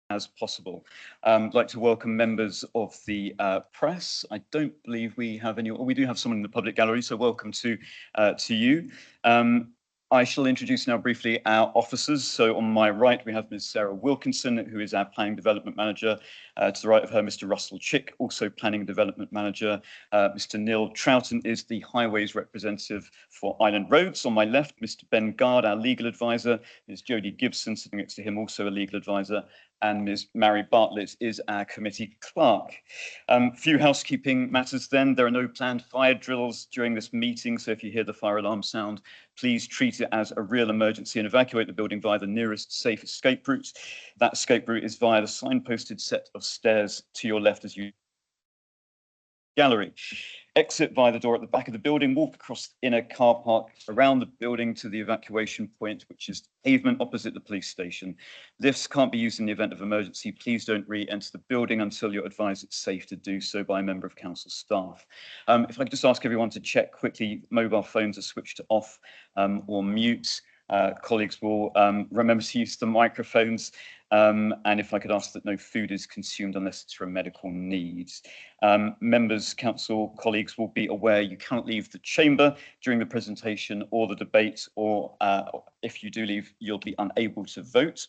as possible. I'd like to welcome members of the press. I don't believe we have any, we do have someone in the public gallery, so welcome to you. I shall introduce now briefly our officers. So on my right, we have Ms. Sarah Wilkinson, who is our Planning Development Manager. To the right of her, Mr. Russell Chick, also Planning and Development Manager. Mr. Neil Troughton is the Highways Representative for Island Roads. On my left, Mr. Ben Gard, our Legal Advisor. Ms. Jodie Gibson, sitting next to him, also a Legal Advisor. And Ms. Mary Bartlett is our committee clerk. Few housekeeping matters then. There are no planned fire drills during this meeting, so if you hear the fire alarm sound, please treat it as a real emergency and evacuate the building via the nearest safe escape route. That escape route is via the signposted set of stairs to your left as you gallery. Exit via the door at the back of the building, walk across the inner car park, around the building to the evacuation point, which is pavement opposite the police station. Lifts can't be used in the event of emergency. Please don't re-enter the building until you're advised it's safe to do so by a member of council staff. If I could just ask everyone to check quickly, mobile phones are switched off or mute. Colleagues will remember to use the microphones. And if I could ask that no food is consumed unless it's for a medical need. Members, council colleagues will be aware you cannot leave the chamber during the presentation or the debate, or if you do leave, you'll be unable to vote.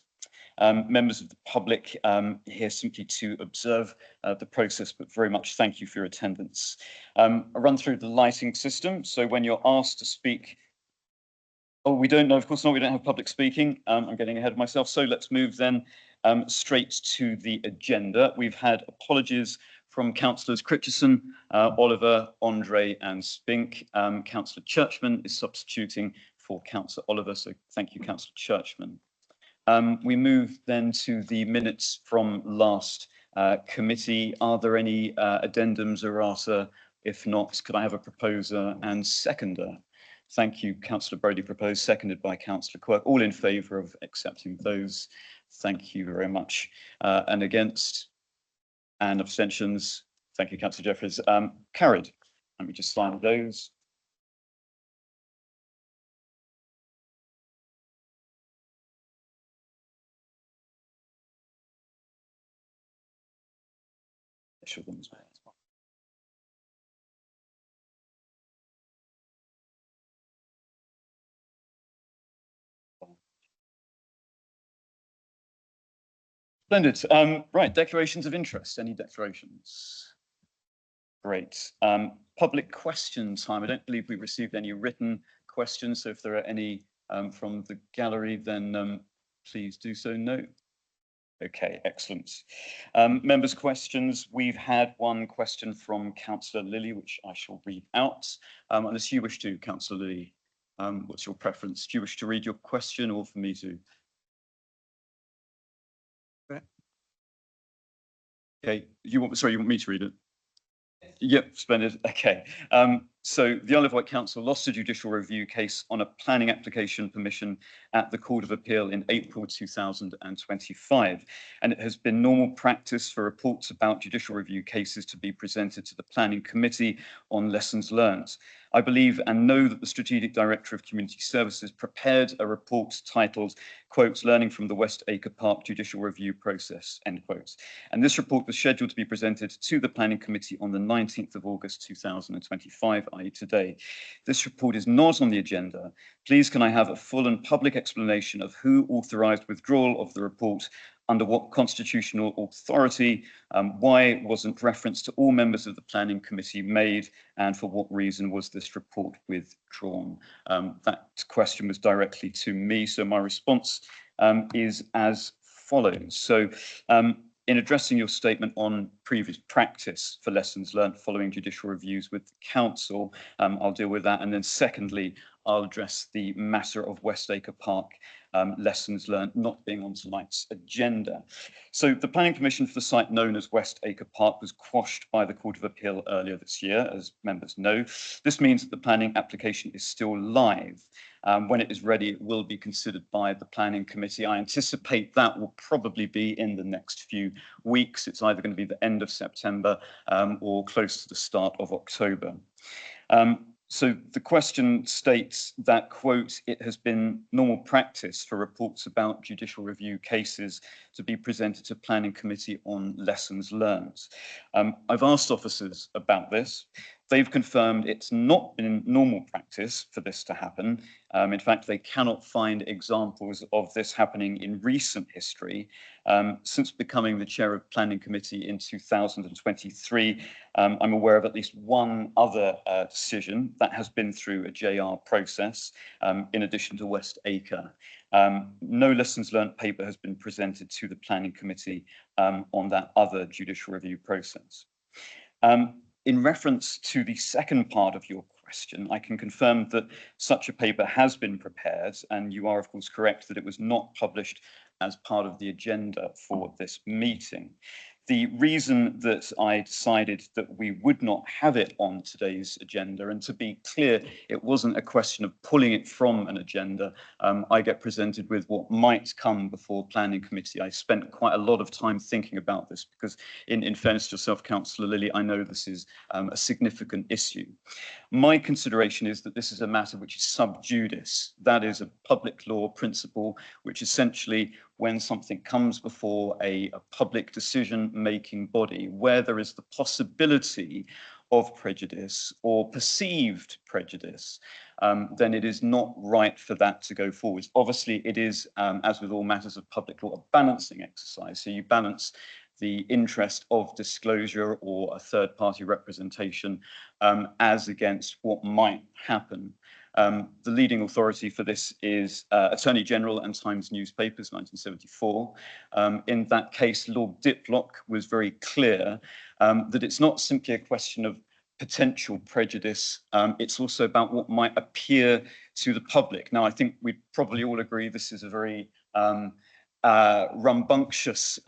Members of the public here simply to observe the process, but very much thank you for your attendance. I'll run through the lighting system. So when you're asked to speak, oh, we don't know, of course not, we don't have public speaking. I'm getting ahead of myself. So let's move then straight to the agenda. We've had apologies from Councillors Critchison, Oliver, Andre and Spink. Councillor Churchman is substituting for Councillor Oliver, so thank you, Councillor Churchman. We move then to the minutes from last committee. Are there any addendums errata? If not, could I have a proposer and seconder? Thank you, Councillor Brodie proposed, seconded by Councillor Quirk. All in favour of accepting those? Thank you very much. And against? And abstentions? Thank you, Councillor Jeffries. Carried. Let me just sign those. Splendid. Right, declarations of interest. Any declarations? Great. Public question time. I don't believe we received any written questions, so if there are any from the gallery, then please do so. No. Okay, excellent. Members' questions. We've had one question from Councillor Lilly, which I shall read out. Unless you wish to, Councillor Lilly, what's your preference? Do you wish to read your question or for me to? Okay, you want me to read it? Yep, splendid. Okay. So the Isle of Wight Council lost a judicial review case on a planning application permission at the Court of Appeal in April 2025. And it has been normal practice for reports about judicial review cases to be presented to the Planning Committee on lessons learned. I believe and know that the Strategic Director of Community Services prepared a report titled, quotes, Learning from the West Acre Park Judicial Review Process, end quotes. And this report was scheduled to be presented to the Planning Committee on the 19th of August 2025, i.e. today. This report is not on the agenda. Please can I have a full and public explanation of who authorised withdrawal of the report, under what constitutional authority, why wasn't reference to all members of the Planning Committee made, and for what reason was this report withdrawn? That question was directly to me, so my response is as follows. So in addressing your statement on previous practice for lessons learned following judicial reviews with the council, I'll deal with that. And then secondly, I'll address the matter of West Acre Park lessons learned not being on tonight's agenda. So the planning permission for the site known as West Acre Park was quashed by the Court of Appeal earlier this year, as members know. This means that the planning application is still live. When it is ready, it will be considered by the Planning Committee. I anticipate that will probably be in the next few weeks. It's either going to be the end of September or close to the start of October. So the question states that, quote, it has been normal practice for reports about judicial review cases to be presented to Planning Committee on lessons learned. I've asked officers about this. They've confirmed it's not been normal practice for this to happen. In fact, they cannot find examples of this happening in recent history. Since becoming the chair of Planning Committee in 2023, I'm aware of at least one other decision that has been through a JR process, in addition to West Acre. No lessons learnt paper has been presented to the Planning Committee on that other judicial review process. In reference to the second part of your question, I can confirm that such a paper has been prepared, and you are, of course, correct that it was not published as part of the agenda for this meeting. The reason that I decided that we would not have it on today's agenda, and to be clear, it wasn't a question of pulling it from an agenda. I get presented with what might come before Planning Committee. I spent quite a lot of time thinking about this because, in fairness to yourself, Councillor Lilly, I know this is a significant issue. My consideration is that this is a matter which is sub judice. That is a public law principle, which essentially, when something comes before a public decision-making body, where there is the possibility of prejudice or perceived prejudice, then it is not right for that to go forward. Obviously, it is, as with all matters of public law, a balancing exercise. So you balance the interest of disclosure or a third-party representation as against what might happen. The leading authority for this is Attorney General and Times Newspapers, 1974. In that case, Lord Diplock was very clear that it's not simply a question of potential prejudice, it's also about what might appear to the public. Now, I think we'd probably all agree this is a very rambunctious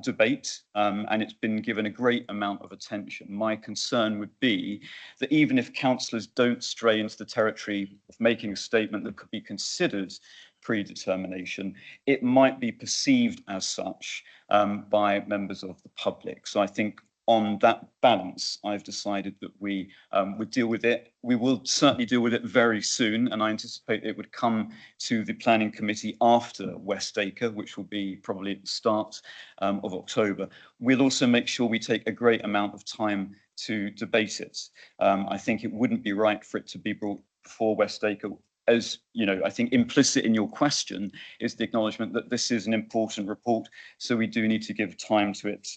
debate, and it's been given a great amount of attention. My concern would be that even if councillors don't stray into the territory of making a statement that could be considered predetermination, it might be perceived as such by members of the public. So I think on that balance, I've decided that we would deal with it. We will certainly deal with it very soon, and I anticipate it would come to the Planning Committee after West Acre, which will be probably at the start of October. We'll also make sure we take a great amount of time to debate it. I think it wouldn't be right for it to be brought before West Acre. As you know, I think implicit in your question is the acknowledgement that this is an important report, so we do need to give time to it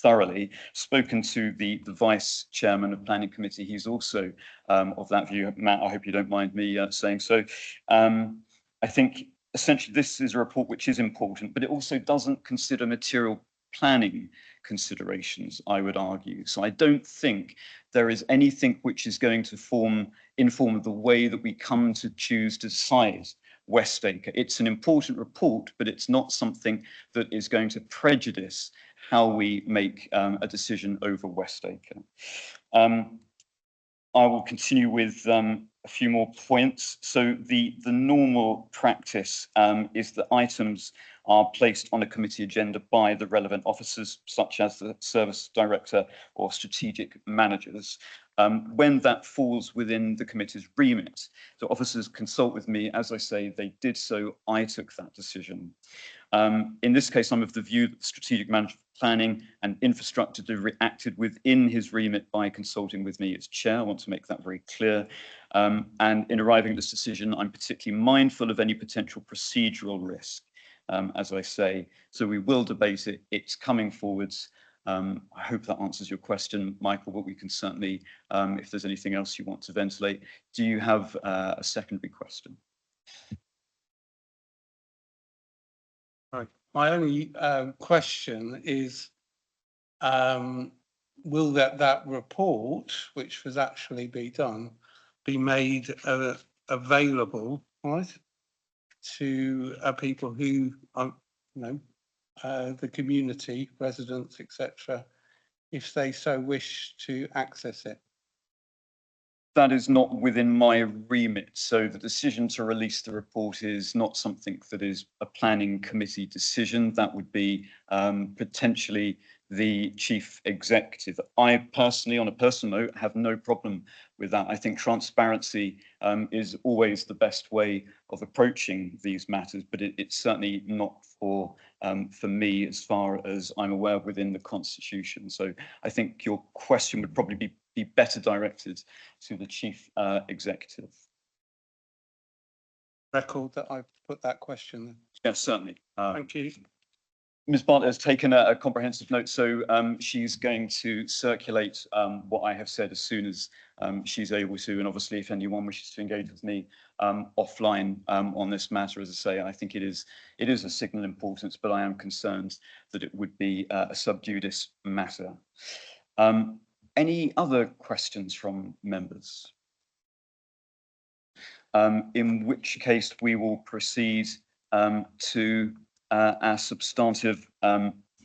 thoroughly. Spoken to the Vice Chairman of Planning Committee, he's also of that view. Matt, I hope you don't mind me saying so. I think essentially this is a report which is important, but it also doesn't consider material planning considerations, I would argue. So I don't think there is anything which is going to inform the way that we come to choose to decide West Acre. It's an important report, but it's not something that is going to prejudice how we make a decision over West Acre. I will continue with a few more points. So the normal practice is that items are placed on a committee agenda by the relevant officers, such as the service director or strategic managers, when that falls within the committee's remit. So officers consult with me. As I say, they did so, I took that decision. In this case, I'm of the view that the strategic manager for planning and infrastructure delivery acted within his remit by consulting with me as chair. I want to make that very clear. And in arriving at this decision, I'm particularly mindful of any potential procedural risk, as I say. So we will debate it. It's coming forwards. I hope that answers your question, Michael, but we can certainly, if there's anything else you want to ventilate. Do you have a secondary question? Right. My only question is, will that report, which was actually be done, be made available, right, to people who are, the community, residents, etc., if they so wish to access it? That is not within my remit. So the decision to release the report is not something that is a planning committee decision. That would be potentially the chief executive. I personally, on a personal note, have no problem with that. I think transparency is always the best way of approaching these matters, but it's certainly not for me, as far as I'm aware, within the Constitution. So I think your question would probably be better directed to the chief executive. Record that I've put that question. Yes, certainly. Thank you. Ms. Bartlett has taken a comprehensive note, so she's going to circulate what I have said as soon as she's able to. And obviously, if anyone wishes to engage with me offline on this matter, as I say, I think it is a signal importance, but I am concerned that it would be a sub judice matter. Any other questions from members? In which case we will proceed to our substantive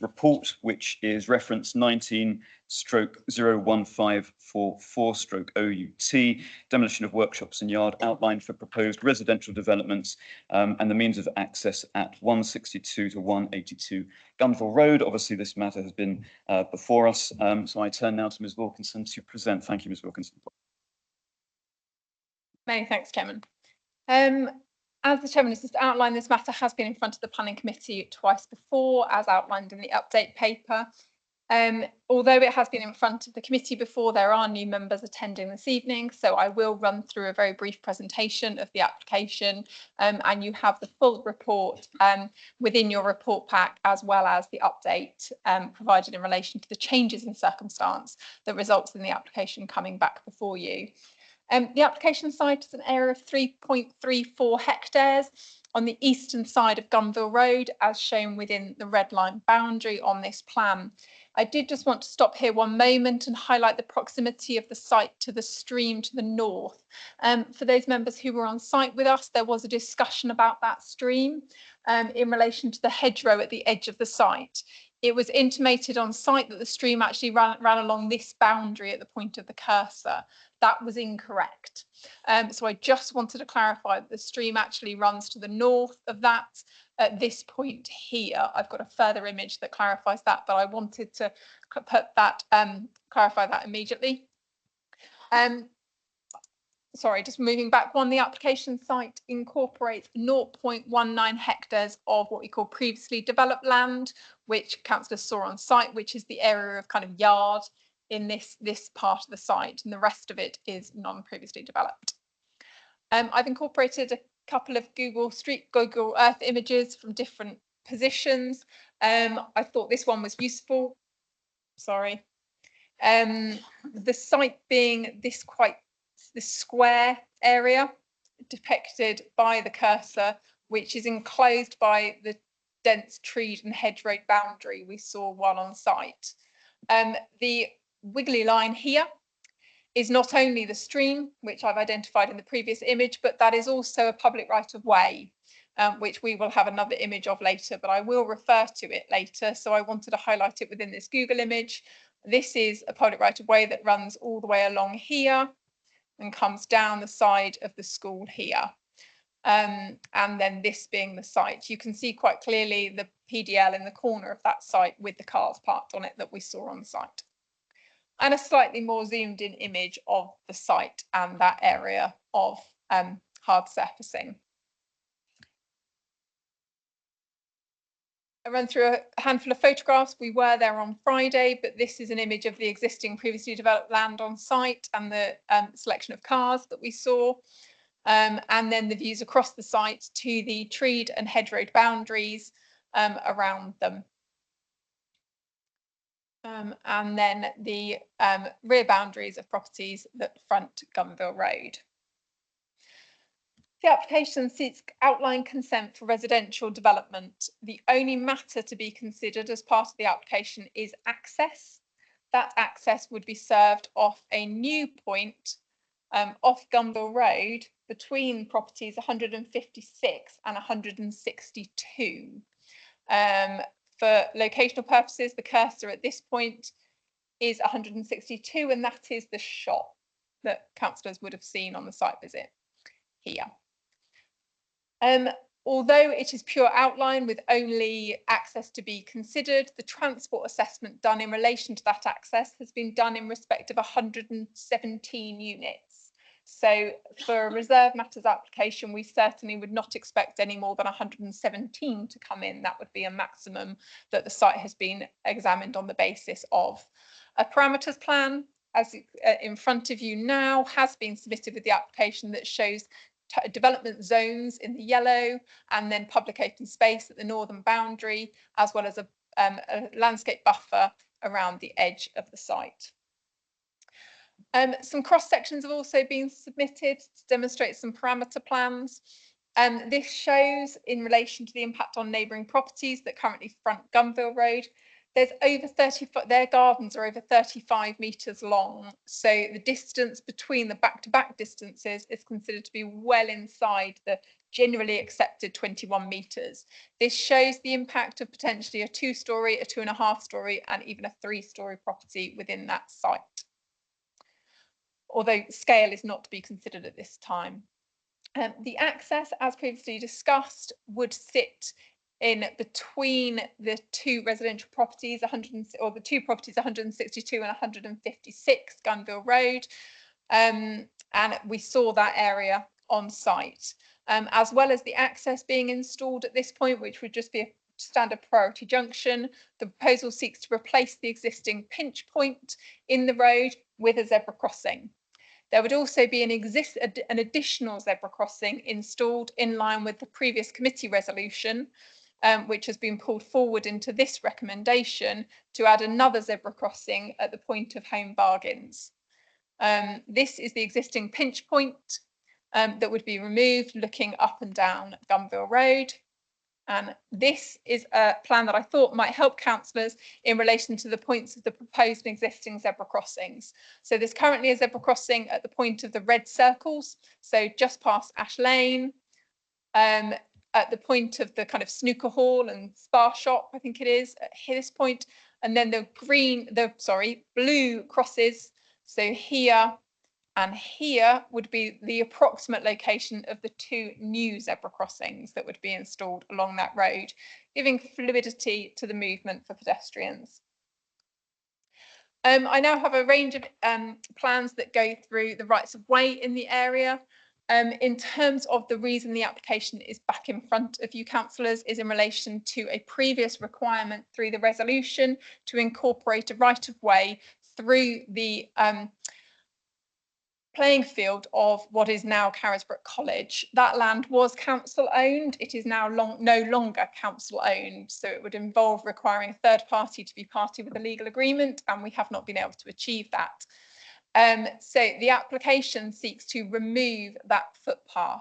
report, which is reference 19/01544/OUT, demolition of workshops and yard outline for proposed residential developments and the means of access at 162 to 182 Gunville Road. Obviously, this matter has been before us, so I turn now to Ms. Wilkinson to present. Thank you, Ms. Wilkinson. Many thanks, Chairman. As the Chairman has just outlined, this matter has been in front of the Planning Committee twice before, as outlined in the update paper. Although it has been in front of the committee before, there are new members attending this evening, so I will run through a very brief presentation of the application, and you have the full report within your report pack, as well as the update provided in relation to the changes in circumstance that results in the application coming back before you. The application site is an area of 3.34 hectares on the eastern side of Gunville Road, as shown within the red line boundary on this plan. I did just want to stop here one moment and highlight the proximity of the site to the stream to the north. For those members who were on site with us, there was a discussion about that stream in relation to the hedgerow at the edge of the site. It was intimated on site that the stream actually ran along this boundary at the point of the cursor. That was incorrect. So I just wanted to clarify that the stream actually runs to the north of that at this point here. I've got a further image that clarifies that, but I wanted to put that, clarify that immediately. Sorry, just moving back one, the application site incorporates 0.19 hectares of what we call previously developed land, which councillors saw on site, which is the area of kind of yard in this part of the site, and the rest of it is non-previously developed. I've incorporated a couple of Google Earth images from different positions. I thought this one was useful. Sorry. The site being this square area depicted by the cursor, which is enclosed by the dense treed and hedgerow boundary we saw while on site. The wiggly line here is not only the stream, which I've identified in the previous image, but that is also a public right of way, which we will have another image of later, but I will refer to it later. So I wanted to highlight it within this Google image. This is a public right of way that runs all the way along here and comes down the side of the school here. And then this being the site. You can see quite clearly the PDL in the corner of that site with the cars parked on it that we saw on the site. And a slightly more zoomed in image of the site and that area of hard surfacing. I ran through a handful of photographs. We were there on Friday, but this is an image of the existing previously developed land on site and the selection of cars that we saw. And then the views across the site to the treed and hedgerow boundaries around them. And then the rear boundaries of properties that front Gunville Road. The application seeks outline consent for residential development. The only matter to be considered as part of the application is access. That access would be served off a new point off Gunville Road between properties 156 and 162. For locational purposes, the cursor at this point is 162, and that is the shop that councillors would have seen on the site visit here. Although it is pure outline with only access to be considered, the transport assessment done in relation to that access has been done in respect of 117 units. So for a reserve matters application, we certainly would not expect any more than 117 to come in. That would be a maximum that the site has been examined on the basis of. A parameters plan, as in front of you now, has been submitted with the application that shows development zones in the yellow and then public open space at the northern boundary, as well as a landscape buffer around the edge of the site. Some cross sections have also been submitted to demonstrate some parameter plans. This shows in relation to the impact on neighbouring properties that currently front Gunville Road. There's over 30, their gardens are over 35 metres long. So the distance between the back-to-back distances is considered to be well inside the generally accepted 21 metres. This shows the impact of potentially a 2-storey, a 2.5-storey and even a 3-storey property within that site. Although scale is not to be considered at this time. The access, as previously discussed, would sit in between the two residential properties, the two properties 162 and 156 Gunville Road, and we saw that area on site, as well as the access being installed at this point, which would just be a standard priority junction. The proposal seeks to replace the existing pinch point in the road with a zebra crossing. There would also be an additional zebra crossing installed in line with the previous committee resolution, which has been pulled forward into this recommendation to add another zebra crossing at the point of home bargains. This is the existing pinch point that would be removed looking up and down Gunville Road. And this is a plan that I thought might help councillors in relation to the points of the proposed and existing zebra crossings. So there's currently a zebra crossing at the point of the red circles, so just past Ash Lane, at the point of the kind of snooker hall and spa shop, I think it is, at this point, and then the blue crosses, so here and here would be the approximate location of the two new zebra crossings that would be installed along that road, giving fluidity to the movement for pedestrians. I now have a range of plans that go through the rights of way in the area. In terms of the reason the application is back in front of you councillors is in relation to a previous requirement through the resolution to incorporate a right of way through the playing field of what is now Carisbrooke College. That land was council owned. It is now no longer council owned. So it would involve requiring a third party to be party with a legal agreement, and we have not been able to achieve that. So the application seeks to remove that footpath.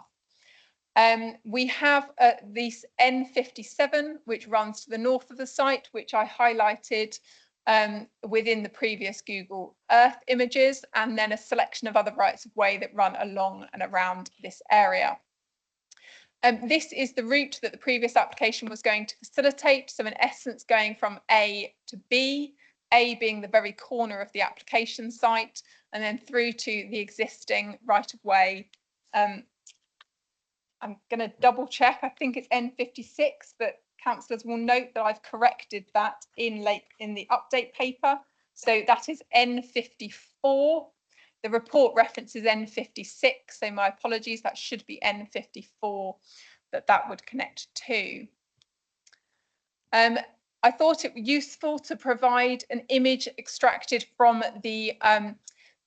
We have this N57, which runs to the north of the site, which I highlighted within the previous Google Earth images, and then a selection of other rights of way that run along and around this area. This is the route that the previous application was going to facilitate. So in essence, going from A to B, A being the very corner of the application site, and then through to the existing right of way. I'm going to double check. I think it's N56, but councillors will note that I've corrected that in the update paper. So that is N54. The report references N56, so my apologies. That should be N54 that would connect to. I thought it useful to provide an image extracted from the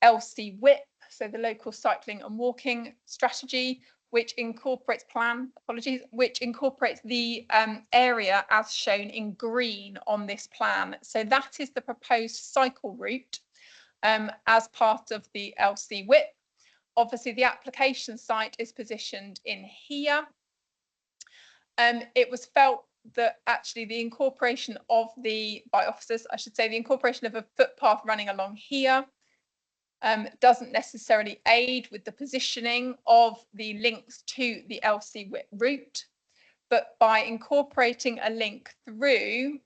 LC WIP, so the local cycling and walking strategy, which incorporates which incorporates the area as shown in green on this plan. So that is the proposed cycle route as part of the LC WIP. Obviously, the application site is positioned in here. It was felt that actually the incorporation of by officers, I should say, the incorporation of a footpath running along here doesn't necessarily aid with the positioning of the links to the LC WIP route, but by incorporating a link through,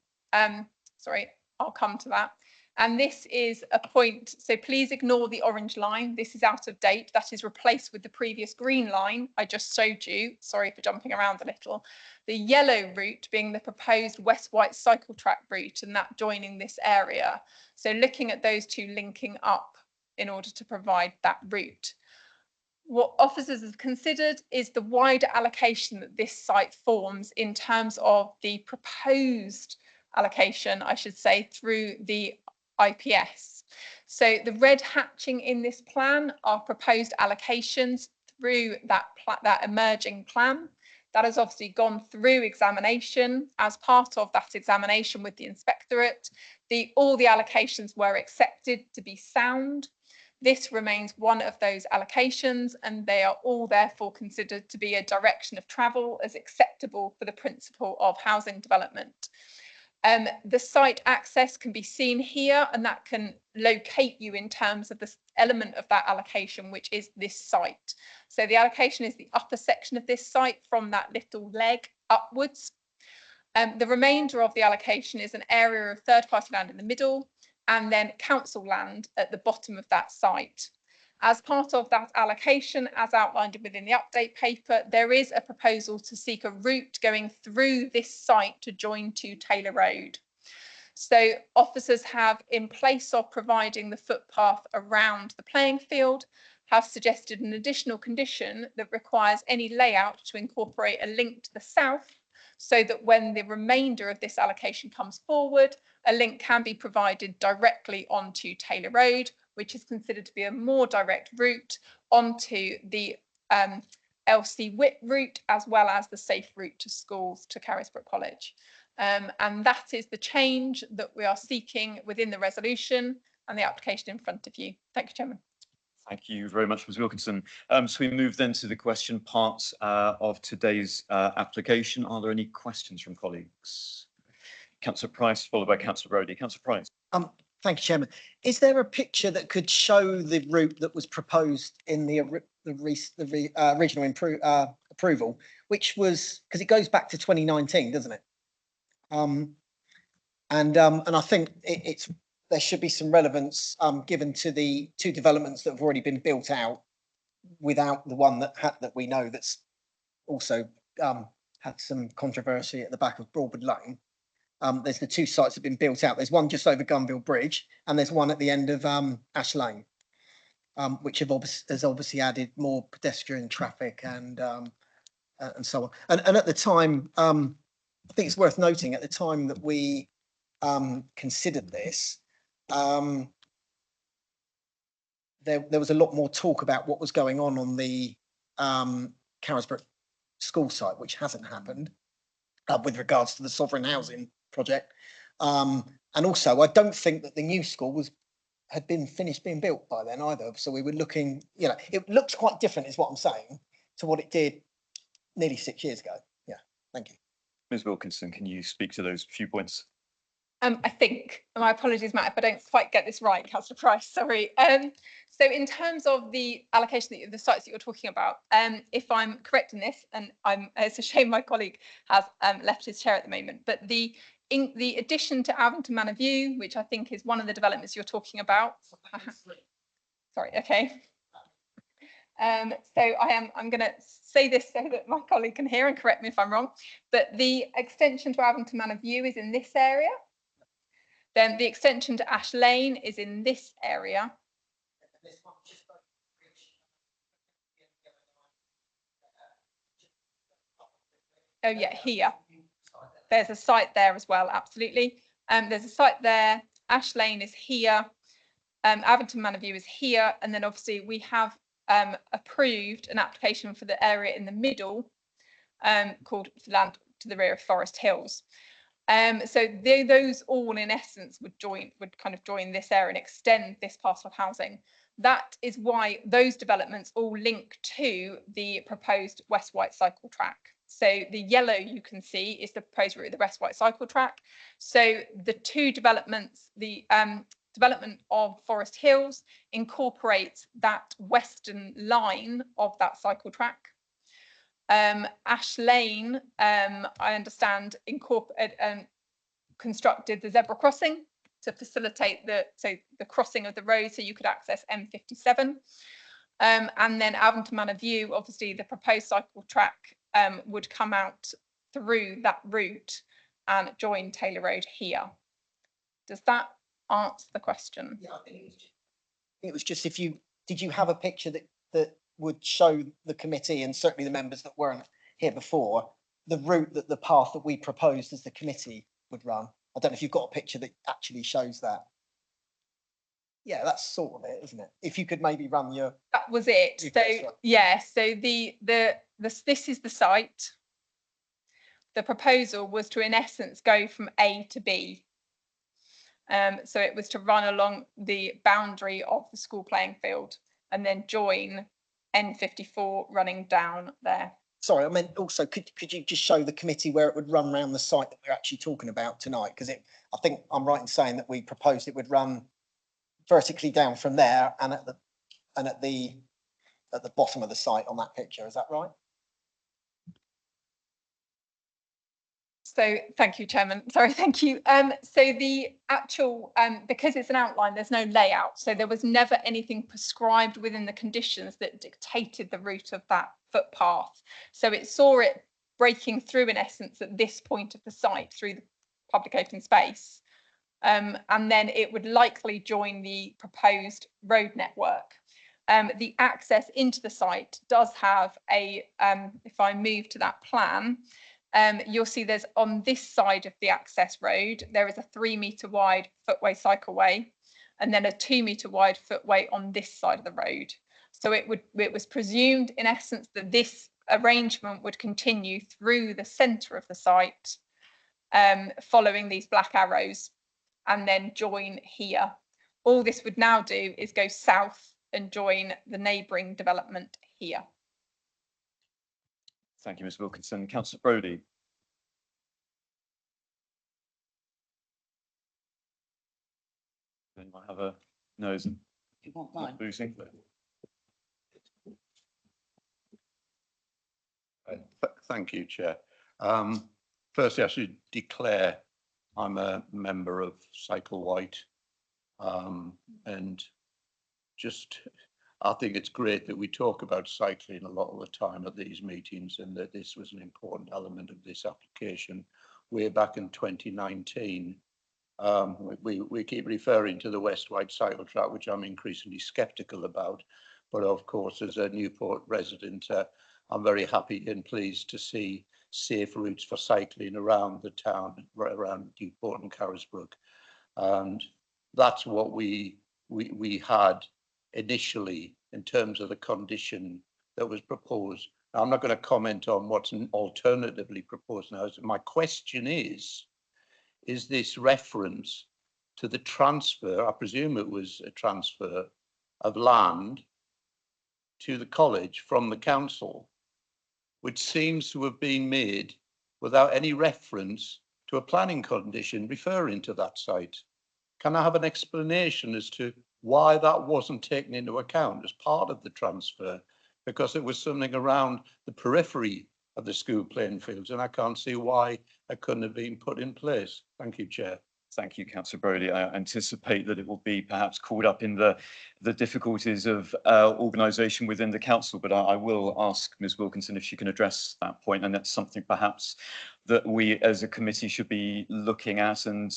sorry, I'll come to that, And this is a point, so please ignore the orange line. This is out of date. That is replaced with the previous green line I just showed you. Sorry for jumping around a little. The yellow route being the proposed West White cycle track route, and that joining this area. So looking at those two linking up in order to provide that route. What officers have considered is the wider allocation that this site forms in terms of the proposed allocation, I should say, through the IPS. So the red hatching in this plan are proposed allocations through that emerging plan. That has obviously gone through examination. As part of that examination with the inspectorate, all the allocations were accepted to be sound. This remains one of those allocations, and they are all therefore considered to be a direction of travel as acceptable for the principle of housing development. The site access can be seen here, and that can locate you in terms of the element of that allocation, which is this site. So the allocation is the upper section of this site from that little leg upwards. The remainder of the allocation is an area of third-party land in the middle, and then council land at the bottom of that site. As part of that allocation, as outlined within the update paper, there is a proposal to seek a route going through this site to join to Taylor Road. So officers have, in place of providing the footpath around the playing field, have suggested an additional condition that requires any layout to incorporate a link to the south, so that when the remainder of this allocation comes forward, a link can be provided directly onto Taylor Road, which is considered to be a more direct route onto the LC Whip route, as well as the safe route to schools to Carisbrooke College. And that is the change that we are seeking within the resolution and the application in front of you. Thank you, Chairman. Thank you very much, Ms Wilkinson. So we move then to the question part of today's application. Are there any questions from colleagues? Councillor Price, followed by Councillor Brodie. Councillor Price. Thank you, Chairman. Is there a picture that could show the route that was proposed in the regional approval, which was, because it goes back to 2019, doesn't it? And I think there should be some relevance given to the two developments that have already been built out, without the one that we know that's also had some controversy at the back of Broadwood Lane. There's the two sites that have been built out. There's one just over Gunville Bridge, and there's one at the end of Ash Lane, which has obviously added more pedestrian traffic and so on. And at the time, I think it's worth noting, at the time that we considered this, there was a lot more talk about what was going on the Carisbrooke school site, which hasn't happened with regards to the sovereign housing project. And also, I don't think that the new school had been finished being built by then either. So we were looking, it looks quite different, is what I'm saying, to what it did nearly 6 years ago. Yeah, thank you. Ms Wilkinson, can you speak to those few points? I think, my apologies, Matt, if I don't quite get this right, Councillor Price, sorry. So in terms of the allocation, the sites that you're talking about, if I'm correct in this, and it's a shame my colleague has left his chair at the moment, but the addition to Avonton Manor View, which I think is one of the developments you're talking about. Sorry, okay. So I'm going to say this so that my colleague can hear and correct me if I'm wrong, but the extension to Avonton Manor View is in this area. Then the extension to Ash Lane is in this area. Oh yeah, here. There's a site there as well, absolutely. There's a site there. Ash Lane is here. Avonton Manor View is here. And then obviously we have approved an application for the area in the middle called Land to the Rear of Forest Hills. So those all in essence would kind of join this area and extend this parcel of housing. That is why those developments all link to the proposed West White cycle track. So the yellow you can see is the proposed route of the West White cycle track. So the two developments, the development of Forest Hills incorporates that western line of that cycle track. Ash Lane, I understand, constructed the zebra crossing to facilitate the crossing of the road so you could access M57. And then Alvington Manor View, obviously the proposed cycle track would come out through that route and join Taylor Road here. Does that answer the question? Yeah, I think it was just if you, did you have a picture that would show the committee and certainly the members that weren't here before, the route that the path that we proposed as the committee would run? I don't know if you've got a picture that actually shows that. Yeah, that's sort of it, isn't it? If you could maybe run your. That was it. You So guessed right. yeah, so this is the site. The proposal was to, in essence, go from A to B. So it was to run along the boundary of the school playing field and then join N54 running down there. Sorry, I meant also, could you just show the committee where it would run around the site that we're actually talking about tonight? Because I think I'm right in saying that we proposed it would run vertically down from there and at the bottom of the site on that picture. Is that right? So thank you, Chairman. Sorry, thank you. So the actual, because it's an outline, there's no layout. So there was never anything prescribed within the conditions that dictated the route of that footpath. So it saw it breaking through, in essence, at this point of the site through the public open space. And then it would likely join the proposed road network. The access into the site does have a, if I move to that plan, you'll see there's on this side of the access road, there is a 3 metre wide footway cycleway and then a 2 metre wide footway on this side of the road. So it was presumed in essence that this arrangement would continue through the centre of the site, following these black arrows and then join here. All this would now do is go south and join the neighbouring development here. Thank you, Ms Wilkinson. Councillor Brodie. Anyone have a nose? You want mine? Boozing? Thank you, Chair. Firstly, I should declare I'm a member of Cycle White, and just I think it's great that we talk about cycling a lot of the time at these meetings, and that this was an important element of this application way back in 2019. We keep referring to the West White cycle track, which I'm increasingly sceptical about. But of course, as a Newport resident, I'm very happy and pleased to see safe routes for cycling around the town, right around Newport and Carisbrooke. And that's what we had initially in terms of the condition that was proposed. Now, I'm not going to comment on what's alternatively proposed now. My question is this reference to the transfer, I presume it was a transfer of land to the college from the council, which seems to have been made without any reference to a planning condition referring to that site. Can I have an explanation as to why that wasn't taken into account as part of the transfer? Because it was something around the periphery of the school playing fields, and I can't see why it couldn't have been put in place. Thank you, Chair. Thank you, Councillor Brodie. I anticipate that it will be perhaps called up in the difficulties of organisation within the council, but I will ask Ms Wilkinson if she can address that point, and that's something perhaps that we as a committee should be looking at and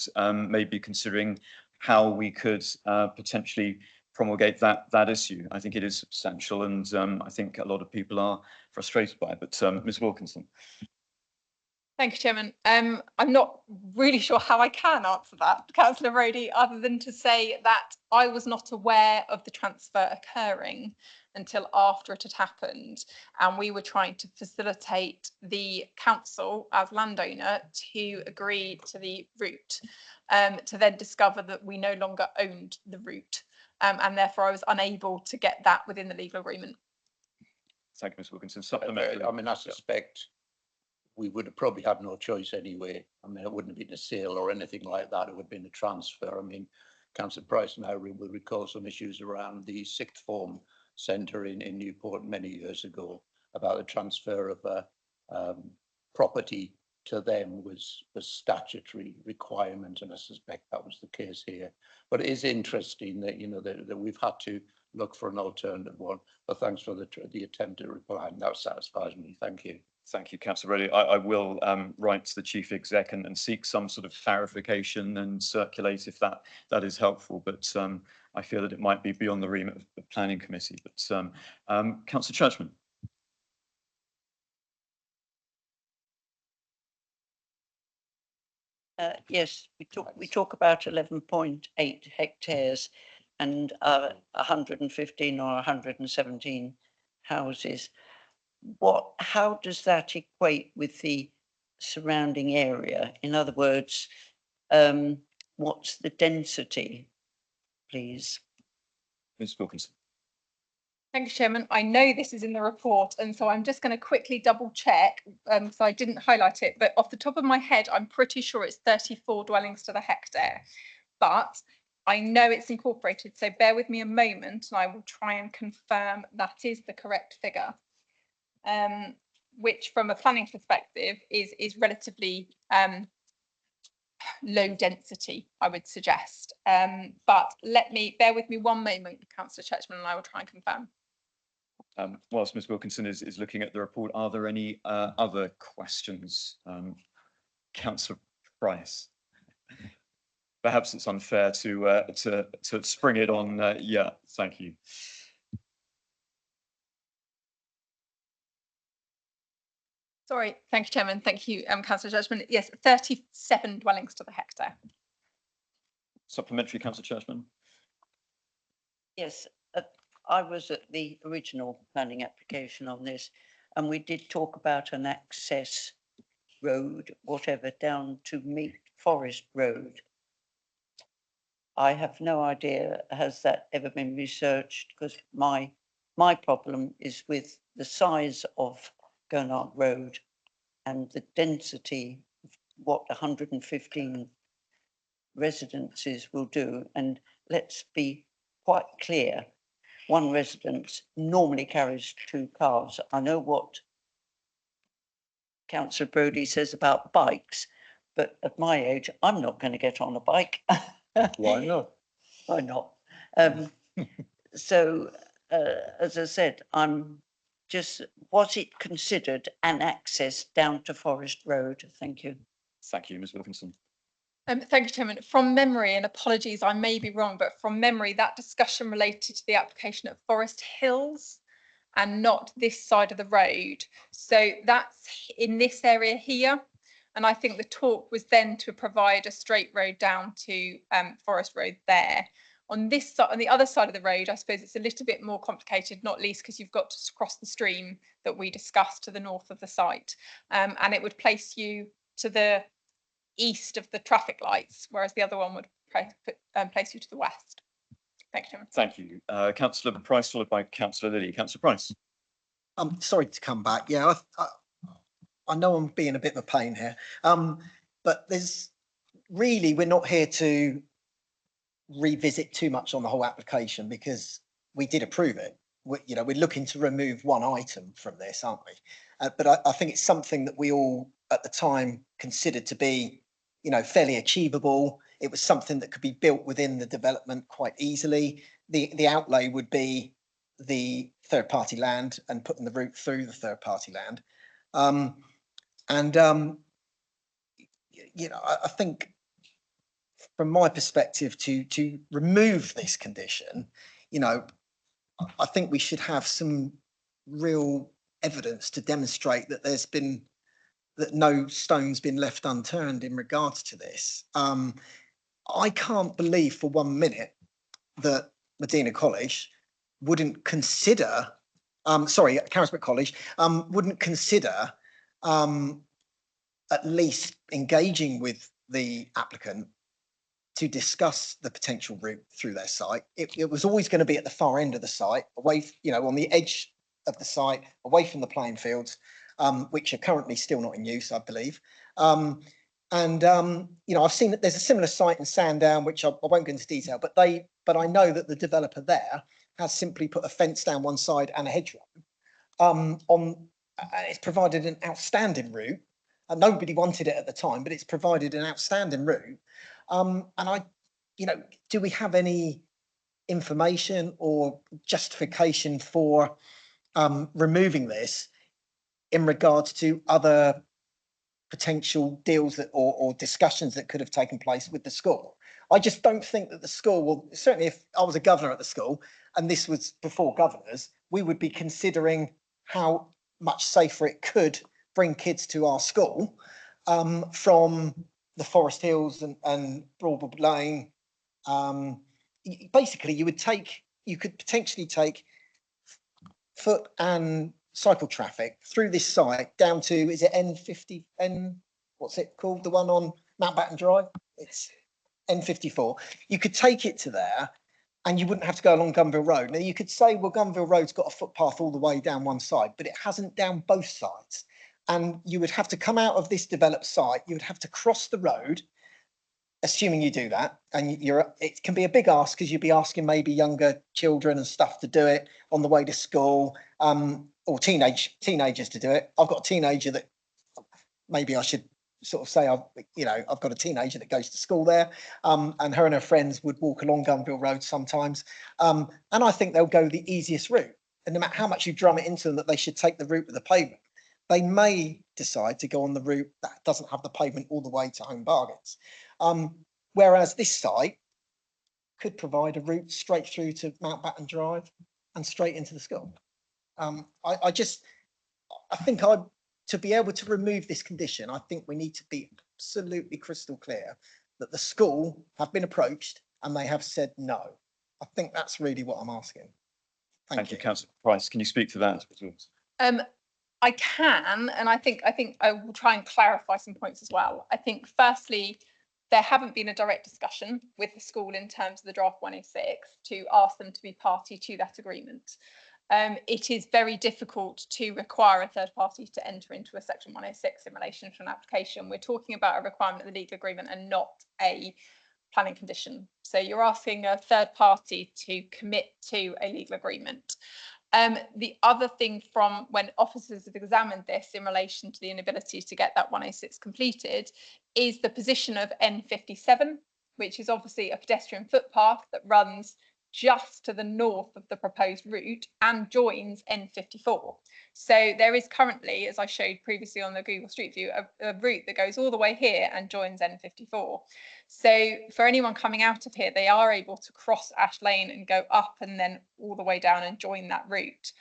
maybe considering how we could potentially promulgate that issue. I think it is substantial, and I think a lot of people are frustrated by it. But Ms Wilkinson. Thank you, Chairman. I'm not really sure how I can answer that, Councillor Brodie, other than to say that I was not aware of the transfer occurring until after it had happened, and we were trying to facilitate the council as landowner to agree to the route, to then discover that we no longer owned the route, and therefore I was unable to get that within the legal agreement. Thank you, Ms Wilkinson. Supplementary. I mean, I suspect we would have probably had no choice anyway. I mean, it wouldn't have been a sale or anything like that. It would have been a transfer. I mean, Councillor Price and I will recall some issues around the sixth form centre in Newport many years ago about the transfer of property to them was a statutory requirement, and I suspect that was the case here. But it is interesting that, you know, that we've had to look for an alternative one. But thanks for the attempt at reply, and that satisfies me. Thank you. Thank you, Councillor Rowley. I will write to the Chief Exec and seek some sort of clarification and circulate if that is helpful. But I feel that it might be beyond the remit of the Planning Committee. But Councillor Churchman. Yes, we talk about 11.8 hectares and 115 or 117 houses. How does that equate with the surrounding area? In other words, what's the density, please? Ms Wilkinson. Thank you, Chairman. I know this is in the report, and so I'm just going to quickly double check, so I didn't highlight it, but off the top of my head, I'm pretty sure it's 34 dwellings to the hectare, but I know it's incorporated, so bear with me a moment and I will try and confirm that is the correct figure, which from a planning perspective is relatively low density, I would suggest. But bear with me one moment, Councillor Churchman, and I will try and confirm. Whilst Ms Wilkinson is looking at the report, are there any other questions? Councillor Price. Perhaps it's unfair to spring it on. Yeah, thank you. Sorry, thank you, Chairman. Thank you, Councillor Churchman. Yes, 37 dwellings to the hectare. Supplementary, Councillor Churchman. Yes, I was at the original planning application on this, and we did talk about an access road, whatever, down to meet Forest Road. I have no idea, has that ever been researched? Because my problem is with the size of Gurnard Road and the density of what 115 residences will do. And let's be quite clear, one residence normally carries 2 cars. I know what Councillor Brodie says about bikes, but at my age, I'm not going to get on a bike. Why not? Why not? So, as I said, was it considered an access down to Forest Road? Thank you. Thank you, Ms Wilkinson. Thank you, Chairman. From memory, and apologies, I may be wrong, but from memory, that discussion related to the application at Forest Hills and not this side of the road. So that's in this area here. And I think the talk was then to provide a straight road down to Forest Road there. On this side, on the other side of the road, I suppose it's a little bit more complicated, not least because you've got to cross the stream that we discussed to the north of the site. And it would place you to the east of the traffic lights, whereas the other one would place you to the west. Thank you, Chairman. Thank you. Councillor Price, followed by Councillor Lilly. Councillor Price. I'm sorry to come back. Yeah, I know I'm being a bit of a pain here, but we're not here to revisit too much on the whole application because we did approve it. We're looking to remove one item from this, aren't we? But I think it's something that we all at the time considered to be, fairly achievable. It was something that could be built within the development quite easily. The outlay would be the third-party land and putting the route through the third-party land. I think from my perspective to remove this condition, I think we should have some real evidence to demonstrate that that no stone's been left unturned in regards to this. I can't believe for 1 minute that Medina College wouldn't consider, Carisbrooke College wouldn't consider at least engaging with the applicant to discuss the potential route through their site. It was always going to be at the far end of the site, away, on the edge of the site, away from the playing fields, which are currently still not in use, I believe. I've seen that there's a similar site in Sandown, which I won't go into detail, but I know that the developer there has simply put a fence down one side and a hedgerow. It's provided an outstanding route, and nobody wanted it at the time, but it's provided an outstanding route. And do we have any information or justification for removing this in regards to other potential deals that or discussions that could have taken place with the school? I just don't think that the school will, certainly if I was a governor at the school and this was before governors, we would be considering how much safer it could bring kids to our school from the Forest Hills and Broadwood Lane. Basically, you could potentially take foot and cycle traffic through this site down to, is it N50, what's it called? The one on Mountbatten Drive? It's N54. You could take it to there and you wouldn't have to go along Gunville Road. Now you could say, well, Gunville Road's got a footpath all the way down one side, but it hasn't down both sides. And you would have to come out of this developed site, you would have to cross the road, assuming you do that, and it can be a big ask because you'd be asking maybe younger children and stuff to do it on the way to school, or teenagers to do it. I've got a teenager that maybe I should sort of say I've got a teenager that goes to school there, and her friends would walk along Gunville Road sometimes, and I think they'll go the easiest route. And no matter how much you drum it into them that they should take the route with the pavement, they may decide to go on the route that doesn't have the pavement all the way to Home Bargains. Whereas this site could provide a route straight through to Mountbatten Drive and straight into the school. I think to be able to remove this condition, I think we need to be absolutely crystal clear that the school have been approached and they have said no. I think that's really what I'm asking. Thank you, Councillor Price. Can you speak to that? I can, and I think I will try and clarify some points as well. I think firstly, there haven't been a direct discussion with the school in terms of the draft 106 to ask them to be party to that agreement. It is very difficult to require a third party to enter into a section 106 in relation to an application. We're talking about a requirement of the legal agreement and not a planning condition. So you're asking a third party to commit to a legal agreement. The other thing from when officers have examined this in relation to the inability to get that 106 completed is the position of N57, which is obviously a pedestrian footpath that runs just to the north of the proposed route and joins N54. So there is currently, as I showed previously on the Google Street View, a route that goes all the way here and joins N54. So for anyone coming out of here, they are able to cross Ash Lane and go up and then all the way down and join that route.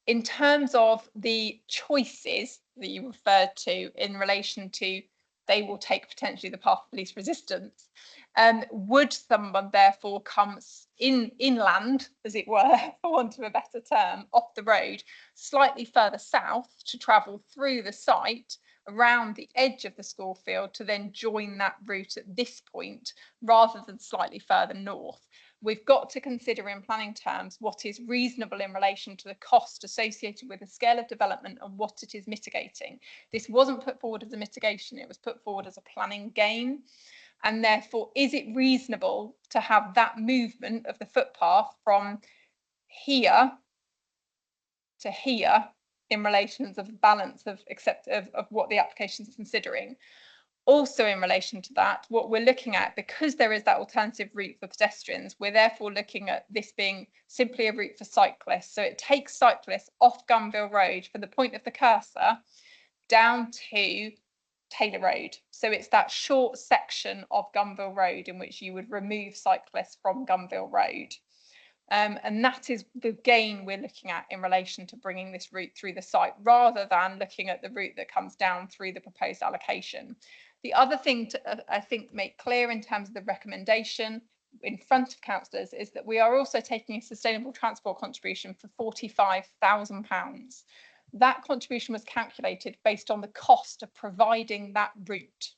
In terms of the choices that you referred to in relation to they will take potentially the path of least resistance, would someone therefore come inland, as it were, for want of a better term, off the road, slightly further south to travel through the site around the edge of the school field to then join that route at this point rather than slightly further north? We've got to consider in planning terms what is reasonable in relation to the cost associated with the scale of development and what it is mitigating. This wasn't put forward as a mitigation, it was put forward as a planning gain. And therefore, is it reasonable to have that movement of the footpath from here to here in relation to the balance of what the application is considering? Also in relation to that, what we're looking at, because there is that alternative route for pedestrians, we're therefore looking at this being simply a route for cyclists. So it takes cyclists off Gunville Road from the point of the cursor down to Taylor Road. So it's that short section of Gunville Road in which you would remove cyclists from Gunville Road. And that is the gain we're looking at in relation to bringing this route through the site, rather than looking at the route that comes down through the proposed allocation. The other thing to, I think, make clear in terms of the recommendation in front of councillors is that we are also taking a sustainable transport contribution for £45,000. That contribution was calculated based on the cost of providing that route.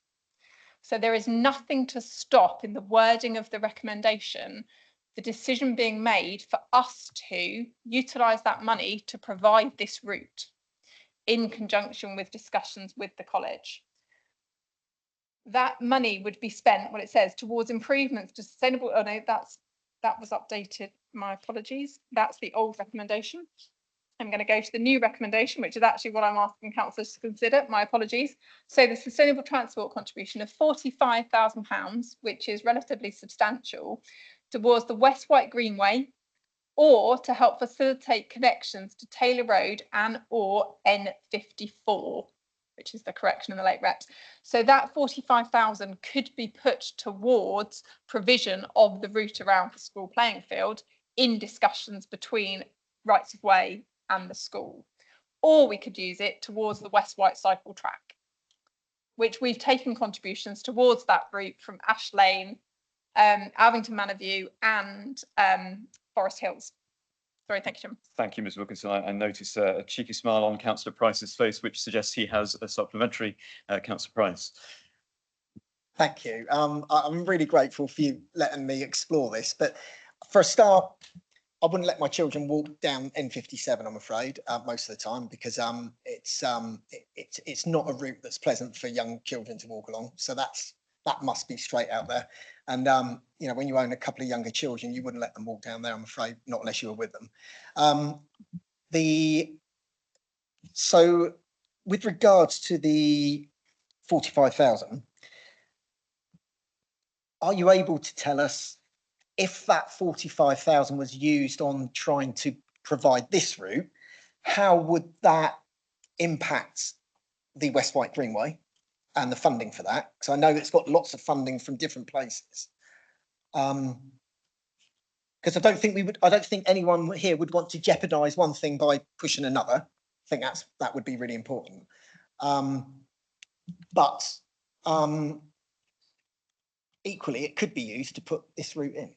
So there is nothing to stop in the wording of the recommendation the decision being made for us to utilise that money to provide this route in conjunction with discussions with the college. That money would be spent, what it says, towards improvements to sustainable, oh no, that was updated, my apologies. That's the old recommendation. I'm going to go to the new recommendation, which is actually what I'm asking councillors to consider. My apologies. So the sustainable transport contribution of £45,000, which is relatively substantial, towards the West White Greenway, or to help facilitate connections to Taylor Road and or N54, which is the correction in the late reps. So that 45,000 could be put towards provision of the route around the school playing field in discussions between rights of way and the school. Or we could use it towards the West White cycle track, which we've taken contributions towards that route from Ash Lane, Alvington Manor View and Forest Hills. Sorry, thank you, Jim. Thank you, Ms Wilkinson. I notice a cheeky smile on Councillor Price's face, which suggests he has a supplementary. Councillor Price. Thank you. I'm really grateful for you letting me explore this, but for a start, I wouldn't let my children walk down N57, I'm afraid, most of the time, because it's not a route that's pleasant for young children to walk along. So that must be straight out there. And you know, when you own a couple of younger children, you wouldn't let them walk down there, I'm afraid, not unless you were with them. So with regards to the 45,000, are you able to tell us if that 45,000 was used on trying to provide this route, how would that impact the West White Greenway and the funding for that? Because I know it's got lots of funding from different places. Because I don't think anyone here would want to jeopardise one thing by pushing another. I think that would be really important. But equally, it could be used to put this route in.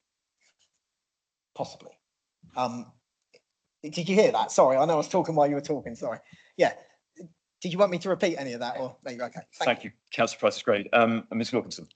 Possibly. Did you hear that? Sorry, I know I was talking while you were talking. Sorry. Yeah. Did you want me to repeat any of that? Or there you go. Okay. Thank you. Councillor Price is great. Ms Wilkinson.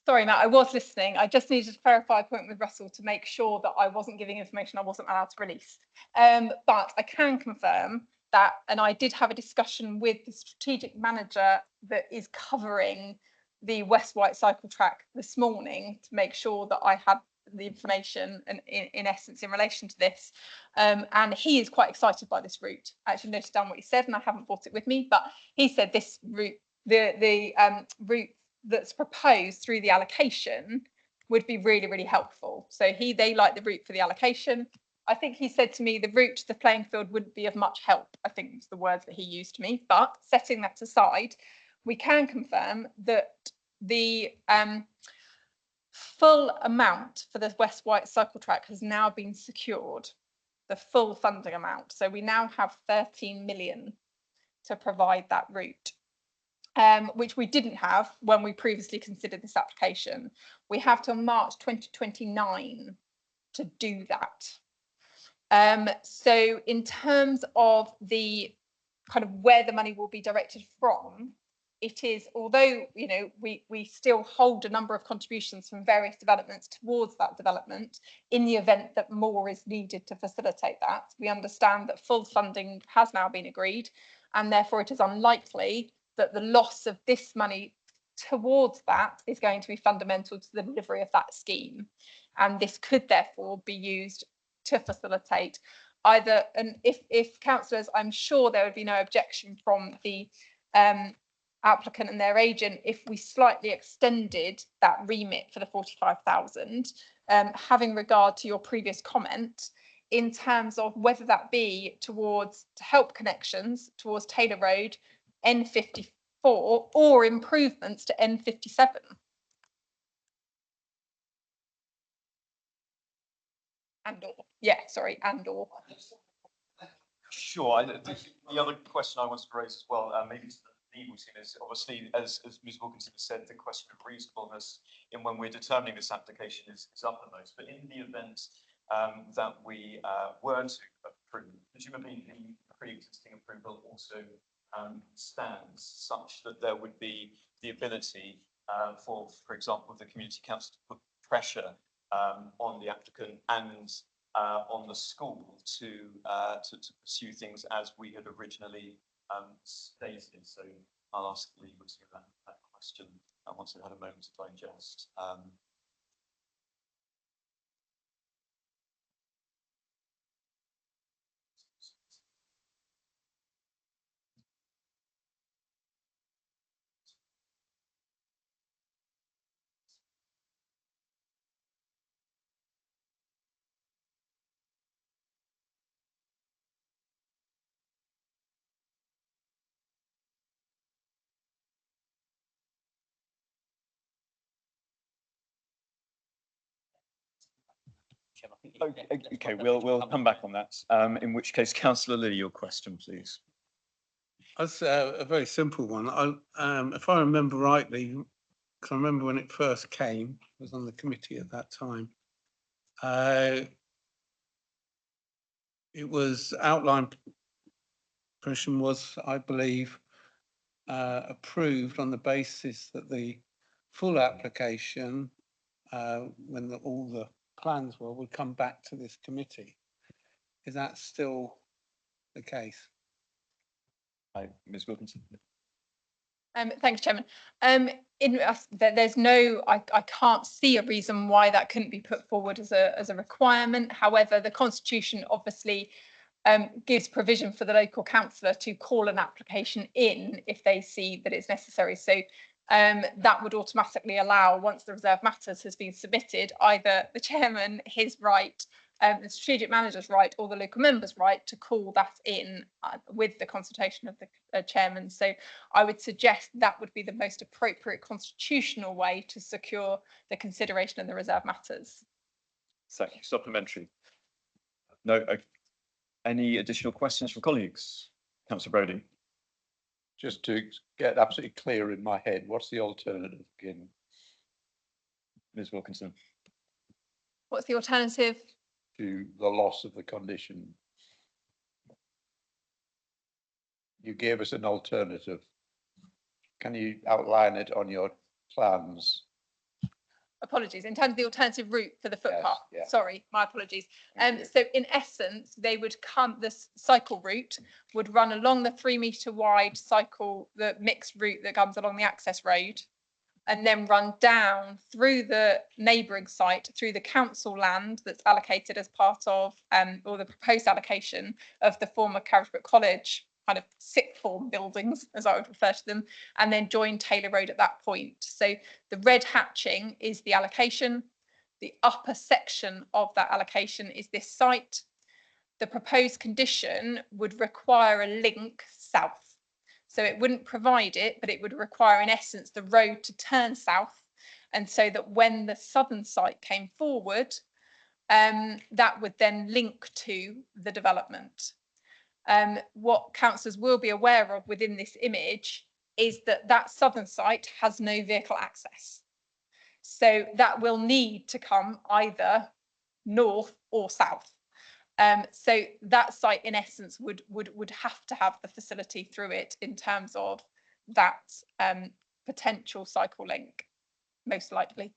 Sorry, Matt, I was listening. I just needed to clarify a point with Russell to make sure that I wasn't giving information I wasn't allowed to release. But I can confirm that, and I did have a discussion with the strategic manager that is covering the West White cycle track this morning to make sure that I had the information and in essence in relation to this, and he is quite excited by this route. I actually noted down what he said and I haven't brought it with me, but he said this route, the route that's proposed through the allocation would be really, really helpful. So they like the route for the allocation. I think he said to me the route to the playing field wouldn't be of much help, I think was the words that he used to me. But setting that aside, we can confirm that the full amount for the West White cycle track has now been secured, the full funding amount. So we now have 13 million to provide that route, which we didn't have when we previously considered this application. We have till March 2029 to do that. So in terms of the kind of where the money will be directed from, it is, although, you know, we still hold a number of contributions from various developments towards that development in the event that more is needed to facilitate that. We understand that full funding has now been agreed, and therefore it is unlikely that the loss of this money towards that is going to be fundamental to the delivery of that scheme. And this could therefore be used to facilitate either, and if councillors, I'm sure there would be no objection from the applicant and their agent if we slightly extended that remit for the 45,000, having regard to your previous comment in terms of whether that be towards to help connections towards Taylor Road, N54, or improvements to N57. And or. Sure. The other question I wanted to raise as well, maybe to the legal team, is obviously, as Ms Wilkinson said, the question of reasonableness in when we're determining this application is uppermost. But in the event that we were to approve, presumably the pre-existing approval also stands such that there would be the ability for example, the community council to put pressure on the applicant and on the school to pursue things as we had originally stated. So I'll ask the legal team that question once I've had a moment to digest. Okay, we'll come back on that. In which case, Councillor Lilly, your question, please. That's a very simple one. If I remember rightly, because I remember when it first came, I was on the committee at that time. It was outlined, permission was, I believe, approved on the basis that the full application, when all the plans were, would come back to this committee. Is that still the case? Hi, Ms Wilkinson. Thanks, Chairman. There's no, I can't see a reason why that couldn't be put forward as a requirement. However, the Constitution obviously gives provision for the local councillor to call an application in if they see that it's necessary. So that would automatically allow, once the reserve matters has been submitted, either the chairman, his right, the strategic manager's right, or the local member's right to call that in with the consultation of the chairman. So I would suggest that would be the most appropriate constitutional way to secure the consideration of the reserve matters. Thank you. Supplementary. No. Okay. Any additional questions from colleagues? Councillor Brodie. Just to get absolutely clear in my head, what's the alternative again? Ms Wilkinson. What's the alternative? To the loss of the condition. You gave us an alternative. Can you outline it on your plans? Apologies, in terms of the alternative route for the footpath. yeah. Sorry, my apologies. Thank you. So in essence, they would come, this cycle route would run along the 3 metre wide cycle, the mixed route that comes along the access road, and then run down through the neighbouring site, through the council land that's allocated as part of, or the proposed allocation of the former Carisbrooke College kind of sixth form buildings, as I would refer to them, and then join Taylor Road at that point. So the red hatching is the allocation. The upper section of that allocation is this site. The proposed condition would require a link south. So it wouldn't provide it, but it would require, in essence, the road to turn south. And so that when the southern site came forward, that would then link to the development. What councillors will be aware of within this image is that that southern site has no vehicle access. So that will need to come either north or south. So that site in essence would have to have the facility through it in terms of that potential cycle link, most likely.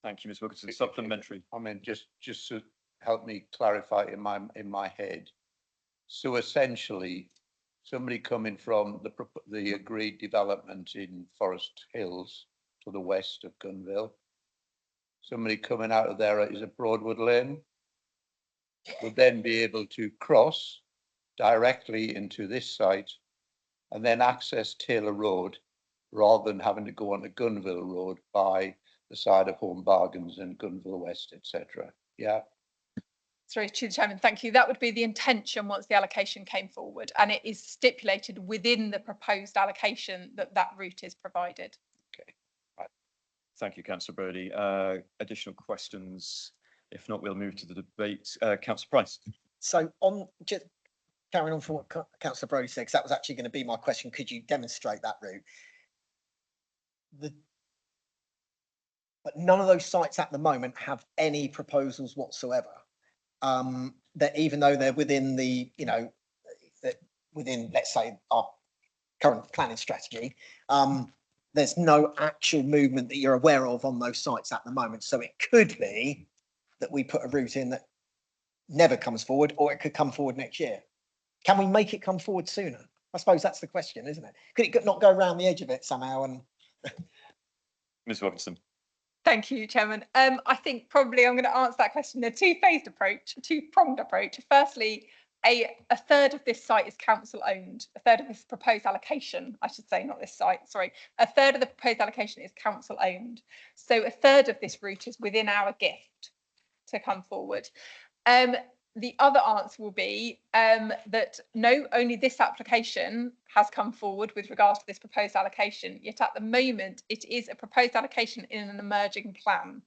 Thank you, Ms Wilkinson. Supplementary. I mean, just to help me clarify in my head. So essentially, somebody coming from the agreed development in Forest Hills to the west of Gunville, somebody coming out of there is a Broadwood Lane, would then be able to cross directly into this site and then access Taylor Road rather than having to go onto Gunville Road by the side of Home Bargains and Gunville West, etc. Yeah. Sorry, to the Chairman, thank you. That would be the intention once the allocation came forward, and it is stipulated within the proposed allocation that that route is provided. Okay. Right. Thank you, Councillor Brodie. Additional questions? If not, we'll move to the debate. Councillor Price. So on, just carrying on from what Councillor Brodie said, because that was actually going to be my question. Could you demonstrate that route? But none of those sites at the moment have any proposals whatsoever. That even though they're within the, within, let's say, our current planning strategy, there's no actual movement that you're aware of on those sites at the moment. So it could be that we put a route in that never comes forward, or it could come forward next year. Can we make it come forward sooner? I suppose that's the question, isn't it? Could it not go around the edge of it somehow? And Ms Wilkinson. Thank you, Chairman. I think probably I'm going to answer that question in a two-phased approach, two-pronged approach. Firstly, a third of this site is council owned. A third of this proposed allocation, I should say, not this site, sorry. A third of the proposed allocation is council owned. So a third of this route is within our gift to come forward. the other answer will be that no, only this application has come forward with regards to this proposed allocation, yet at the moment it is a proposed allocation in an emerging plan.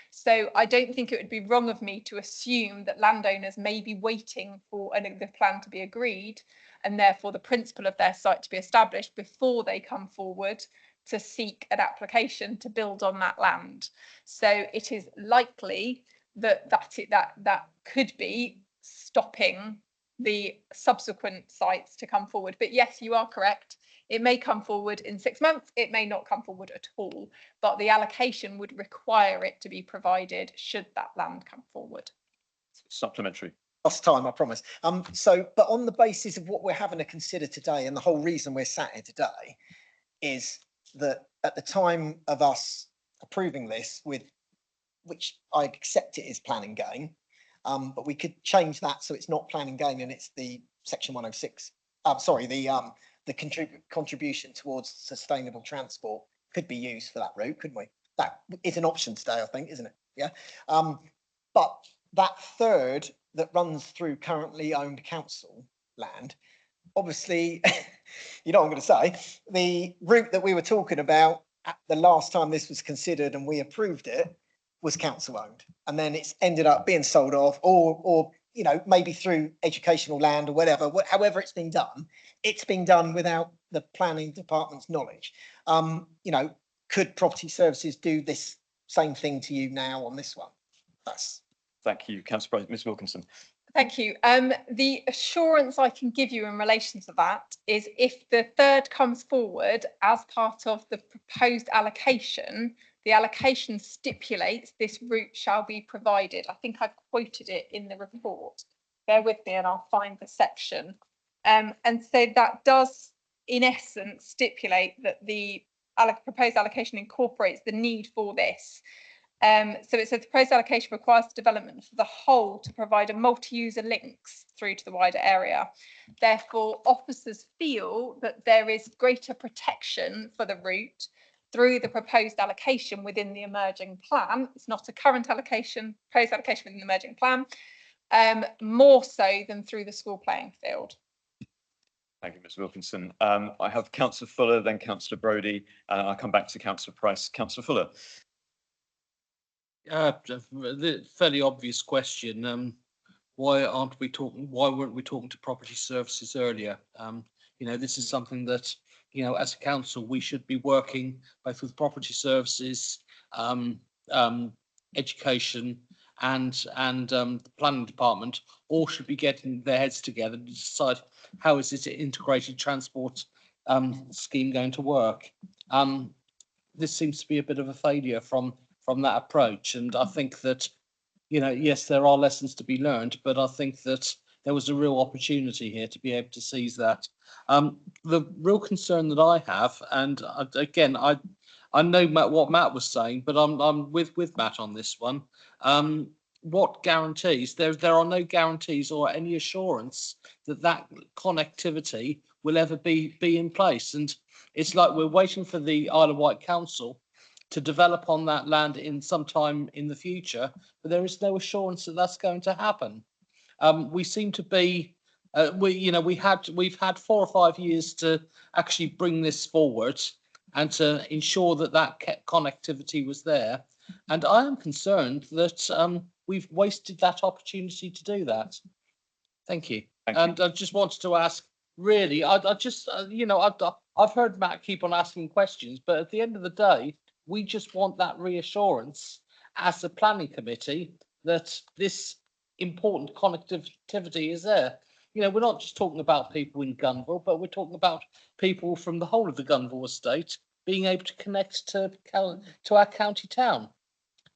So I don't think it would be wrong of me to assume that landowners may be waiting for the plan to be agreed and therefore the principle of their site to be established before they come forward to seek an application to build on that land. So it is likely that could be stopping the subsequent sites to come forward. But yes, you are correct. It may come forward in 6 months, it may not come forward at all, but the allocation would require it to be provided should that land come forward. Supplementary. Last time, I promise. But on the basis of what we're having to consider today, and the whole reason we're sat here today is that at the time of us approving this, which I accept it is planning gain, but we could change that so it's not planning gain and it's the section 106. The contribution towards sustainable transport could be used for that route, couldn't we? That is an option today, I think, isn't it? Yeah. But that third that runs through currently owned council land, obviously, you know what I'm going to say, the route that we were talking about at the last time this was considered and we approved it was council owned, and then it's ended up being sold off or you know, maybe through educational land or whatever, however it's been done without the planning department's knowledge. You know, could property services do this same thing to you now on this one? Thank you, Councillor Price. Ms Wilkinson. Thank you. The assurance I can give you in relation to that is if the third comes forward as part of the proposed allocation, the allocation stipulates this route shall be provided. I think I've quoted it in the report. Bear with me and I'll find the section. And so that does, in essence, stipulate that the proposed allocation incorporates the need for this. So it says the proposed allocation requires the development for the whole to provide a multi-user links through to the wider area. Therefore, officers feel that there is greater protection for the route through the proposed allocation within the emerging plan. It's not a current allocation, proposed allocation within the emerging plan, more so than through the school playing field. Thank you, Ms Wilkinson. I have Councillor Fuller, then Councillor Brodie, and I'll come back to Councillor Price. Councillor Fuller. The fairly obvious question. Why weren't we talking to property services earlier? You know, this is something that, you know, as a council, we should be working both with property services, education, and the planning department. All should be getting their heads together to decide how is this integrated transport scheme going to work. This seems to be a bit of a failure from that approach, and I think that, you know, yes, there are lessons to be learned, but I think that there was a real opportunity here to be able to seize that. The real concern that I have, and again, I know what Matt was saying, but I'm with Matt on this one. What guarantees? There are no guarantees or any assurance that connectivity will ever be in place, and it's like we're waiting for the Isle of Wight Council to develop on that land in some time in the future, but there is no assurance that that's going to happen. We seem to be, we've had 4 or 5 years to actually bring this forward and to ensure that connectivity was there. And I am concerned that we've wasted that opportunity to do that. Thank you. And I just wanted to ask, really, I've heard Matt keep on asking questions, but at the end of the day, we just want that reassurance as a planning committee that this important connectivity is there. You know, we're not just talking about people in Gunville, but we're talking about people from the whole of the Gunville estate being able to connect to our county town.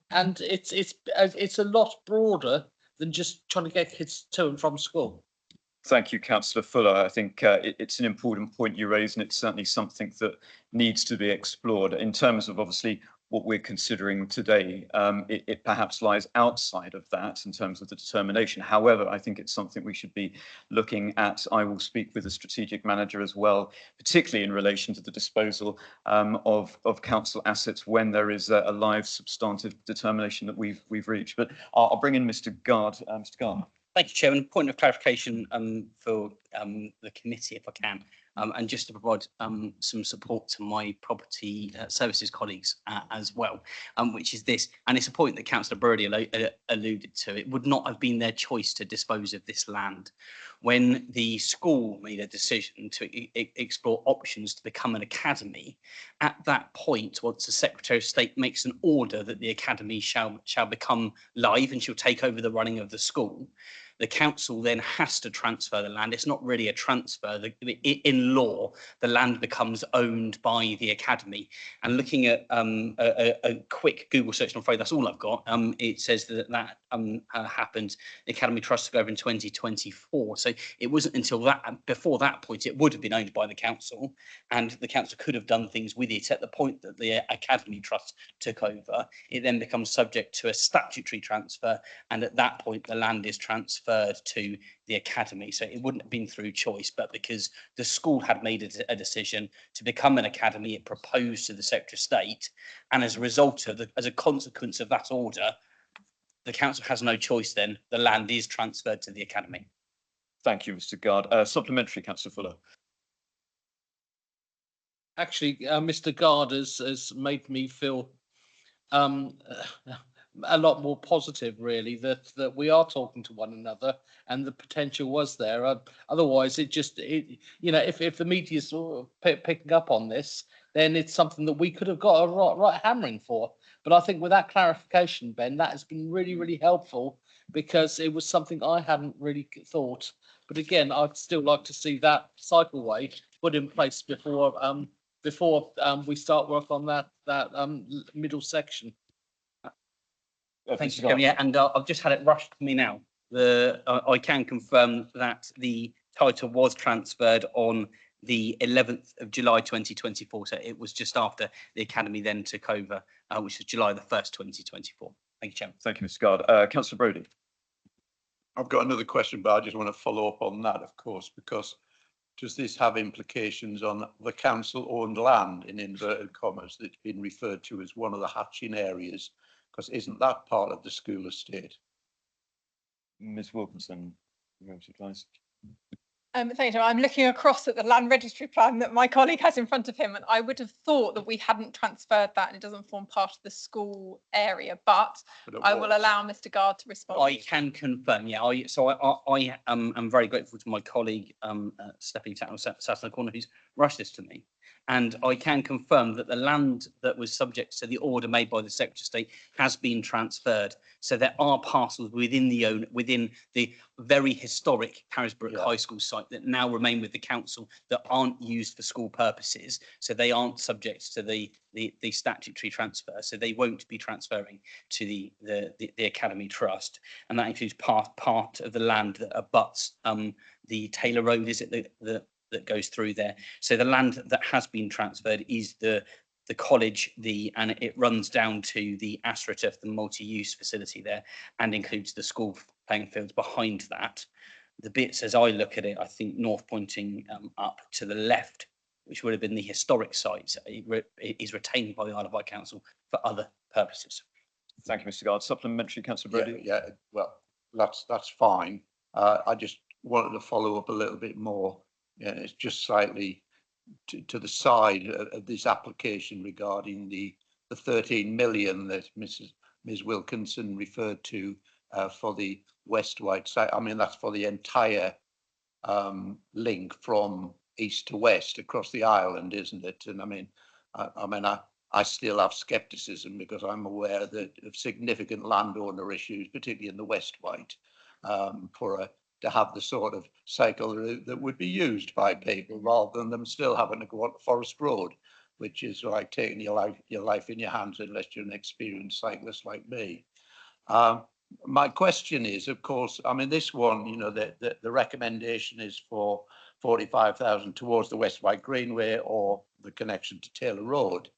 And it's a lot broader than just trying to get kids to and from school. Thank you, Councillor Fuller. I think it's an important point you raised, and it's certainly something that needs to be explored. In terms of obviously what we're considering today, it perhaps lies outside of that in terms of the determination. However, I think it's something we should be looking at. I will speak with the strategic manager as well, particularly in relation to the disposal of council assets when there is a live substantive determination that we've reached. But I'll bring in Mr. Gard. Mr. Gard. Thank you, Chairman. Point of clarification for the committee, if I can, and just to provide some support to my property services colleagues as well, which is this, and it's a point that Councillor Brody alluded to. It would not have been their choice to dispose of this land. When the school made a decision to explore options to become an academy, at that point, once the Secretary of State makes an order that the academy shall become live and she'll take over the running of the school, the council then has to transfer the land. It's not really a transfer. In law, the land becomes owned by the academy. And looking at a quick Google search, I'm afraid that's all I've got. It says that happened. The Academy Trust took over in 2024. So it wasn't until before that point, it would have been owned by the council, and the council could have done things with it. At the point that the Academy Trust took over, it then becomes subject to a statutory transfer, and at that point, the land is transferred to the academy. So it wouldn't have been through choice, but because the school had made a decision to become an academy, it proposed to the Secretary of State, and as a result of as a consequence of that order, the council has no choice. Then the land is transferred to the academy. Thank you, Mr. Guard. Supplementary, Councillor Fuller. Actually, Mr. Guard has made me feel a lot more positive, really, that we are talking to one another and the potential was there. Otherwise, if the media's sort of picking up on this, then it's something that we could have got a right hammering for. But I think with that clarification, Ben, that has been really, really helpful, because it was something I hadn't really thought. But again, I'd still like to see that cycleway put in place before we start work on that middle section. Thank you, Chairman. Yeah, and I've just had it rushed to me now. I can confirm that the title was transferred on the 11th of July 2024. So it was just after the academy then took over, which was July the 1st, 2024. Thank you, Chairman. Thank you, Mr. Guard. Councillor Brody. I've got another question, but I just want to follow up on that, of course, because does this have implications on the council-owned land, in inverted commas, that's been referred to as one of the hatching areas? Because isn't that part of the school estate? Ms. Wilkinson, advice. Thank you. I'm looking across at the land registry plan that my colleague has in front of him, and I would have thought that we hadn't transferred that and it doesn't form part of the school area, but I will allow Mr. Guard to respond. I can confirm, yeah. I am very grateful to my colleague, Stephanie Tatnall, sat in the corner, who's rushed this to me. And I can confirm that the land that was subject to the order made by the Secretary of State has been transferred. So there are parcels within the very historic Carisbrooke High School site that now remain with the council that aren't used for school purposes. So they aren't subject to the statutory transfer. So they won't be transferring to the Academy Trust. And that includes part of the land that abuts the Taylor Road, is it, that goes through there. So the land that has been transferred is the college, and it runs down to the AstroTurf, the multi-use facility there, and includes the school playing fields behind that. The bits, as I look at it, I think north pointing up to the left, which would have been the historic sites, it is retained by the Isle of Wight Council for other purposes. Thank you, Mr. Guard. Supplementary, Councillor Brody. Yeah, well, that's fine. I just wanted to follow up a little bit more. Yeah, it's just slightly to the side of this application regarding the 13 million that Ms. Wilkinson referred to for the West Wight site. I mean, that's for the entire link from east to west across the island, isn't it? And I mean, I still have scepticism, because I'm aware that of significant landowner issues, particularly in the West Wight, to have the sort of cycle route that would be used by people, rather than them still having to go on Forest Road, which is like taking your life in your hands unless you're an experienced cyclist like me. My question is, of course, I mean, this one, you know, the recommendation is for 45,000 towards the West Wight Greenway or the connection to Taylor Road.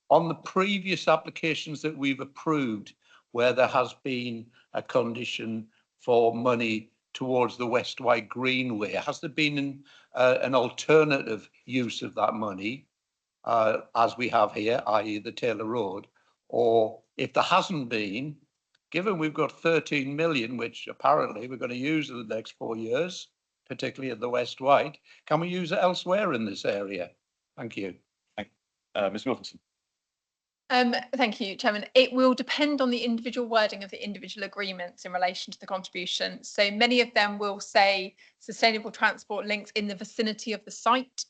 On the previous applications that we've approved, where there has been a condition for money towards the West Wight Greenway, has there been an alternative use of that money, as we have here, i.e. the Taylor Road? Or if there hasn't been, given we've got 13 million, which apparently we're going to use in the next 4 years, particularly at the West White, can we use it elsewhere in this area? Thank you. Ms Wilkinson. Thank you, Chairman. It will depend on the individual wording of the individual agreements in relation to the contribution. So many of them will say sustainable transport links in the vicinity of the site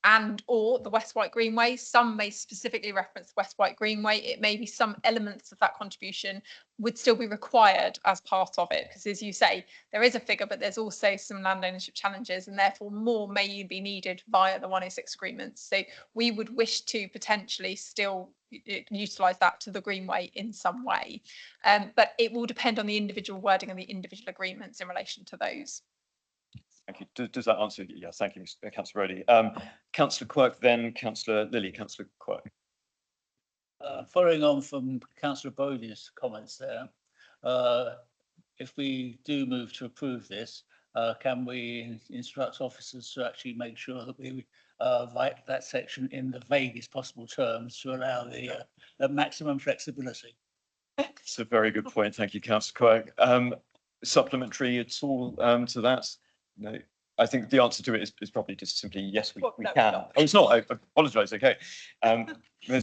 and or the West White Greenway. Some may specifically reference the West White Greenway. It may be some elements of that contribution would still be required as part of it, because as you say, there is a figure, but there's also some land ownership challenges, and therefore more may be needed via the 106 agreements. So we would wish to potentially still utilise that to the Greenway in some way, but it will depend on the individual wording and the individual agreements in relation to those. Thank you. Does that answer? Yes, thank you, Councillor Roddy. Councillor Quirk, then Councillor Lilly. Councillor Quirk. Following on from Councillor Bodie's comments there, if we do move to approve this, can we instruct officers to actually make sure that we write that section in the vaguest possible terms to allow the maximum flexibility? It's a very good point. Thank you, Councillor Quirk. Supplementary at all to that? No, I think the answer to it is probably just simply yes, we can. Oh, it's not. I apologise. Okay. Thank you,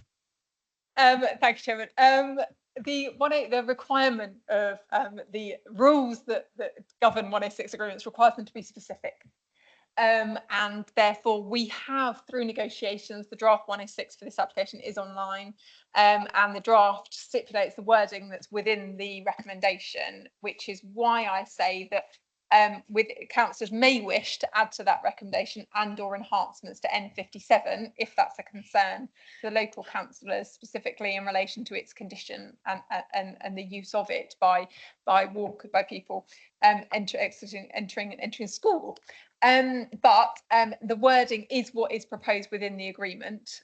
Chairman. The requirement of the rules that govern 106 agreements requires them to be specific. And therefore we have, through negotiations, the draft 106 for this application is online, and the draft stipulates the wording that's within the recommendation, which is why I say that with councillors may wish to add to that recommendation and or enhancements to N57 if that's a concern to the local councillors, specifically in relation to its condition and the use of it by people entering school. But the wording is what is proposed within the agreement,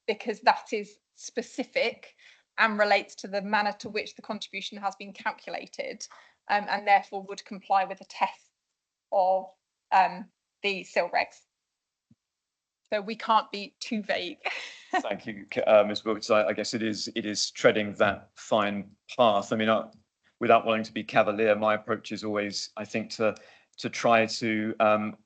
because that is specific and relates to the manner to which the contribution has been calculated, and therefore would comply with the test of the SIL regs. So we can't be too vague. Thank you, Ms Wilkes. I guess it is treading that fine path. I mean, without wanting to be cavalier, my approach is always, I think, to try to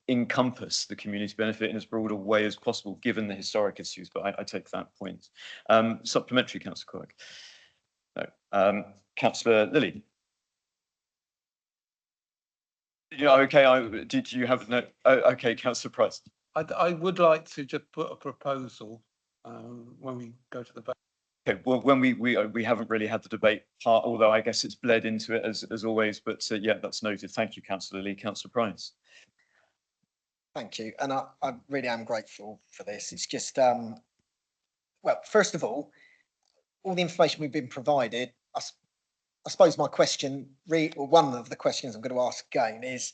encompass the community benefit in as broad a way as possible, given the historic issues. But I take that point. Supplementary, Councillor Quirk. No. Councillor Lilly. Yeah, okay. Did you have no? Okay, Councillor Price. I would like to just put a proposal when we go to the vote. Okay, well, when we haven't really had the debate part, although I guess it's bled into it as always. But yeah, that's noted. Thank you, Councillor Lee. Councillor Price. Thank you, and I really am grateful for this. It's just, well, first of all the information we've been provided. I suppose my question, or one of the questions I'm going to ask again, is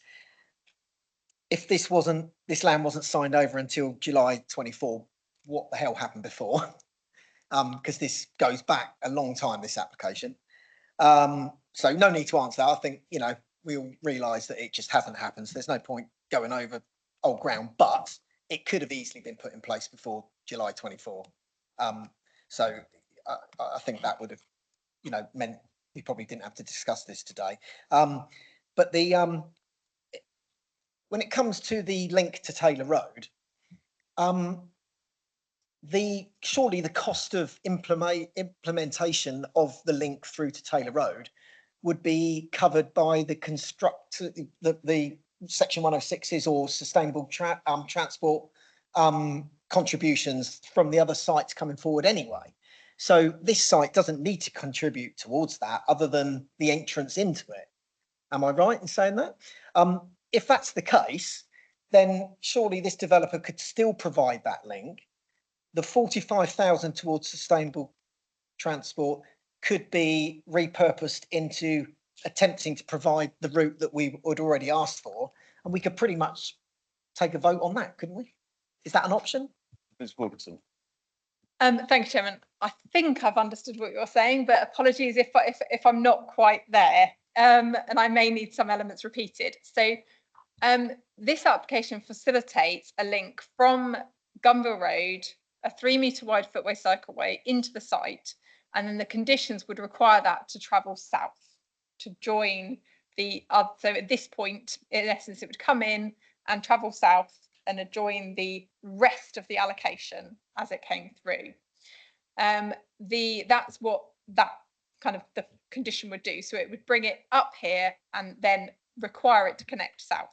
if this land wasn't signed over until July 24, what the hell happened before? Because this goes back a long time, this application. So no need to answer that. I think, we all realise that it just hasn't happened. So there's no point going over old ground, but it could have easily been put in place before July 24. So I think that would have, meant we probably didn't have to discuss this today. But when it comes to the link to Taylor Road, surely the cost of implementation of the link through to Taylor Road would be covered by the section 106s or sustainable transport contributions from the other sites coming forward anyway. So this site doesn't need to contribute towards that other than the entrance into it. Am I right in saying that? If that's the case, then surely this developer could still provide that link. The 45,000 towards sustainable transport could be repurposed into attempting to provide the route that we had already asked for, and we could pretty much take a vote on that, couldn't we? Is that an option? Ms Wilkinson. Thank you, Chairman. I think I've understood what you're saying, but apologies if I'm not quite there, and I may need some elements repeated. So this application facilitates a link from Gunville Road, a 3 metre wide footway cycleway, into the site, And then the conditions would require that to travel south to join the other. So at this point, in essence, it would come in and travel south and join the rest of the allocation as it came through. That's what that kind of the condition would do. So it would bring it up here and then require it to connect south.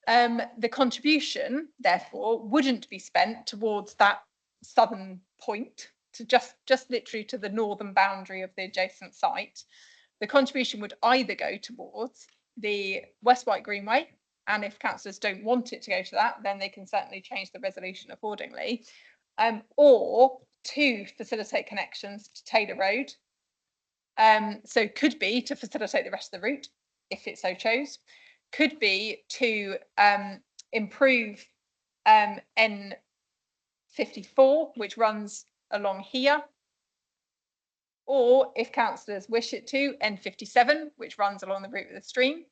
The contribution, therefore, wouldn't be spent towards that southern point, to just literally to the northern boundary of the adjacent site. The contribution would either go towards the West White Greenway, and if councillors don't want it to go to that, then they can certainly change the resolution accordingly, or to facilitate connections to Taylor Road. So could be to facilitate the rest of the route, if it so chose. Could be to improve N54, which runs along here. Or if councillors wish it to, N57, which runs along the route of the stream.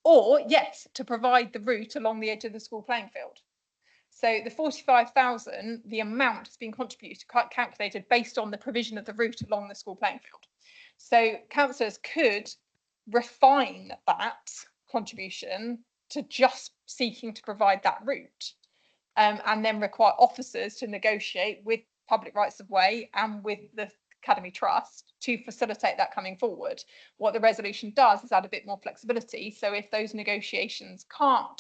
Or, yes, to provide the route along the edge of the school playing field. So the 45,000, the amount has been contributed, calculated based on the provision of the route along the school playing field. So councillors could refine that contribution to just seeking to provide that route, and then require officers to negotiate with public rights of way and with the Academy Trust to facilitate that coming forward. What the resolution does is add a bit more flexibility. So if those negotiations can't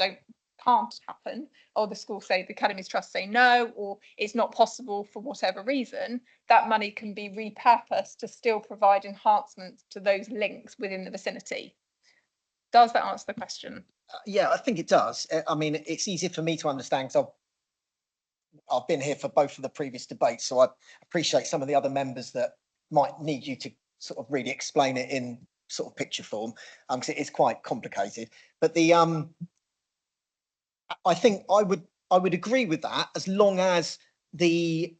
happen, or the school say, the Academy's Trust say no, or it's not possible for whatever reason, that money can be repurposed to still provide enhancements to those links within the vicinity. Does that answer the question? Yeah, I think it does. I mean, it's easier for me to understand because I've been here for both of the previous debates, so I appreciate some of the other members that might need you to sort of really explain it in sort of picture form, because it is quite complicated. But I think I would agree with that, as long as the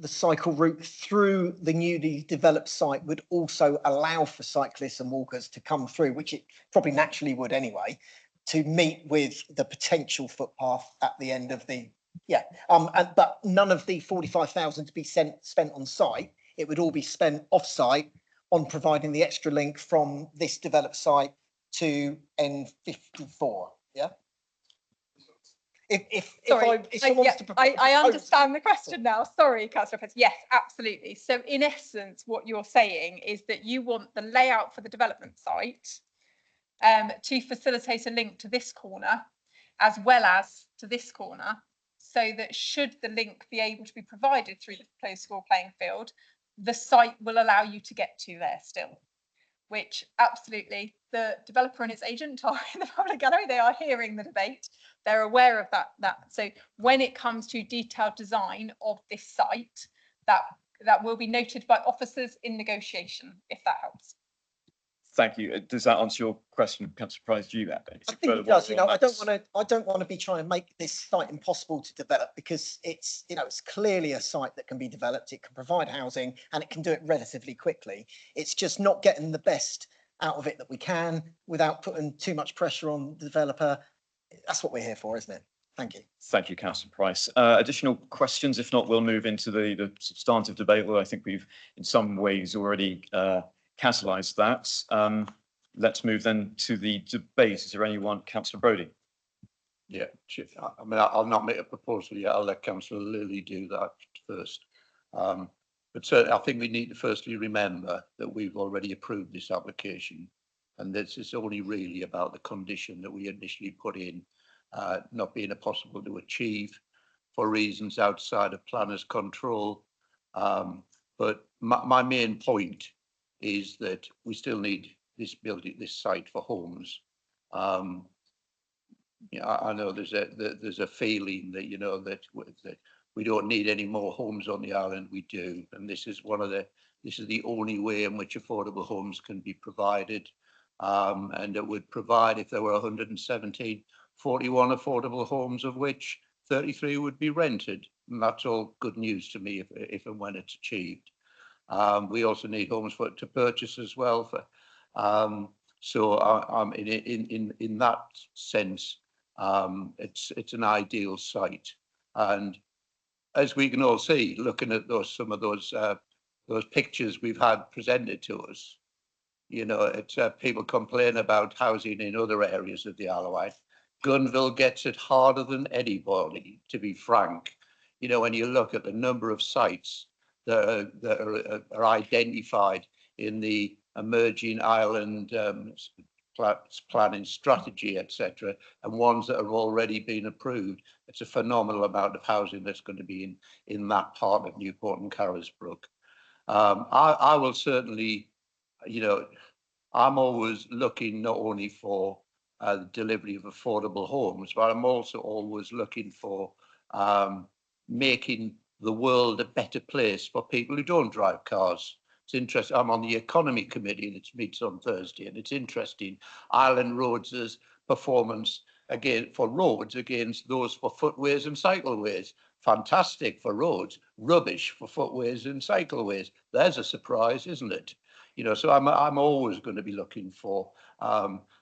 cycle route through the newly developed site would also allow for cyclists and walkers to come through, which it probably naturally would anyway, to meet with the potential footpath at the end of the, but none of the 45,000 to be spent on site. It would all be spent off site on providing the extra link from this developed site to N54. Yeah. I understand the question now. Sorry, Councillor Petts. Yes, absolutely. So in essence, what you're saying is that you want the layout for the development site to facilitate a link to this corner as well as to this corner, so that should the link be able to be provided through the proposed school playing field, the site will allow you to get to there still, which absolutely the developer and its agent are in the public gallery. They are hearing the debate. They're aware of that. So when it comes to detailed design of this site, that will be noted by officers in negotiation, if that helps. Thank you. Does that answer your question? Councillor Price, do you have anything I think it does. You know, I don't want to be trying to make this site impossible to develop, because it's, you know, it's clearly a site that can be developed. It can provide housing and it can do it relatively quickly. It's just not getting the best out of it that we can without putting too much pressure on the developer. That's what we're here for, isn't it? Thank you. Thank you, Councillor Price. Additional questions? If not, we'll move into the substantive debate, although I think we've in some ways already catalysed that. Let's move then to the debate. Is there anyone? Councillor Brodie. Yeah, I mean, I'll not make a proposal yet. I'll let Councillor Lilly do that first. But certainly, I think we need to firstly remember that we've already approved this application, and this is only really about the condition that we initially put in, not being possible to achieve for reasons outside of planners' control. But my main point is that we still need this building, this site for homes. Yeah, I know there's a feeling that, you know, that we don't need any more homes on the island. We do, and this is the only way in which affordable homes can be provided, and it would provide, if there were 117, 41 affordable homes, of which 33 would be rented, and that's all good news to me if and when it's achieved. We also need homes to purchase as well. So in that sense, it's an ideal site, and as we can all see, looking at some of those pictures we've had presented to us, you know, it's people complain about housing in other areas of the Isle of Wight. Gunville gets it harder than anybody, to be frank. You know, when you look at the number of sites that are identified in the emerging island planning strategy, etc., and ones that have already been approved, it's a phenomenal amount of housing that's going to be in that part of Newport and Carisbrooke. I will certainly, you know, I'm always looking not only for the delivery of affordable homes, but I'm also always looking for making the world a better place for people who don't drive cars. It's interesting. I'm on the economy committee that meets on Thursday, and it's interesting. Island Roads' performance again for roads against those for footways and cycleways. Fantastic for roads, rubbish for footways and cycleways. There's a surprise, isn't it? You know, so I'm always going to be looking for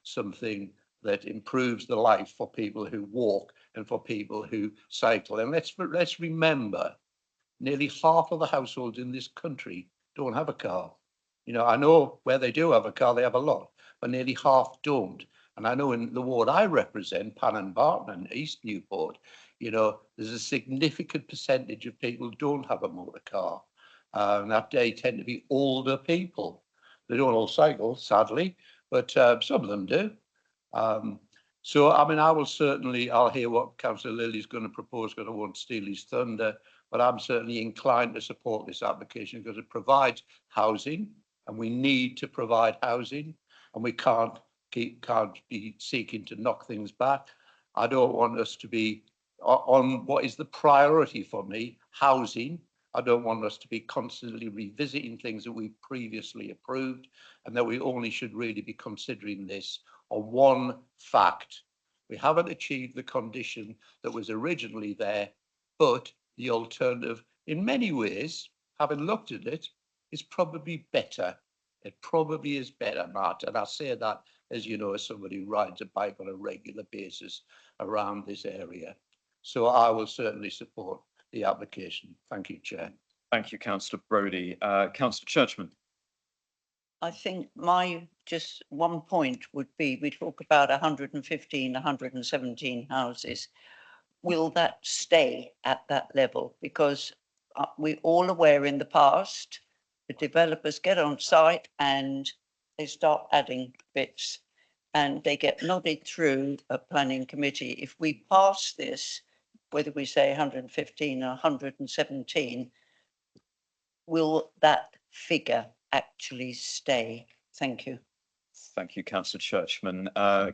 something that improves the life for people who walk and for people who cycle. And let's remember, nearly half of the households in this country don't have a car. You know, I know where they do have a car, they have a lot, but nearly half don't. And I know in the ward I represent, Pan and Barton and East Newport, you know, there's a significant percentage of people who don't have a motor car. And that they tend to be older people. They don't all cycle, sadly, but some of them do. So, I mean, I'll hear what Councillor Lilly's going to propose, because I won't steal his thunder, but I'm certainly inclined to support this application because it provides housing, and we need to provide housing, and we can't be seeking to knock things back. I don't want us to be on what is the priority for me, housing. I don't want us to be constantly revisiting things that we previously approved, and that we only should really be considering this on one fact. We haven't achieved the condition that was originally there, but the alternative, in many ways, having looked at it, is probably better. It probably is better, Matt. And I say that, as you know, as somebody who rides a bike on a regular basis around this area. So I will certainly support the application. Thank you, Chair. Thank you, Councillor Brodie. Councillor Churchman. I think my just one point would be, we talk about 115, 117 houses. Will that stay at that level? Because we're all aware in the past, the developers get on site and they start adding bits and they get nodded through a planning committee. If we pass this, whether we say 115 or 117, will that figure actually stay? Thank you. Thank you, Councillor Churchman.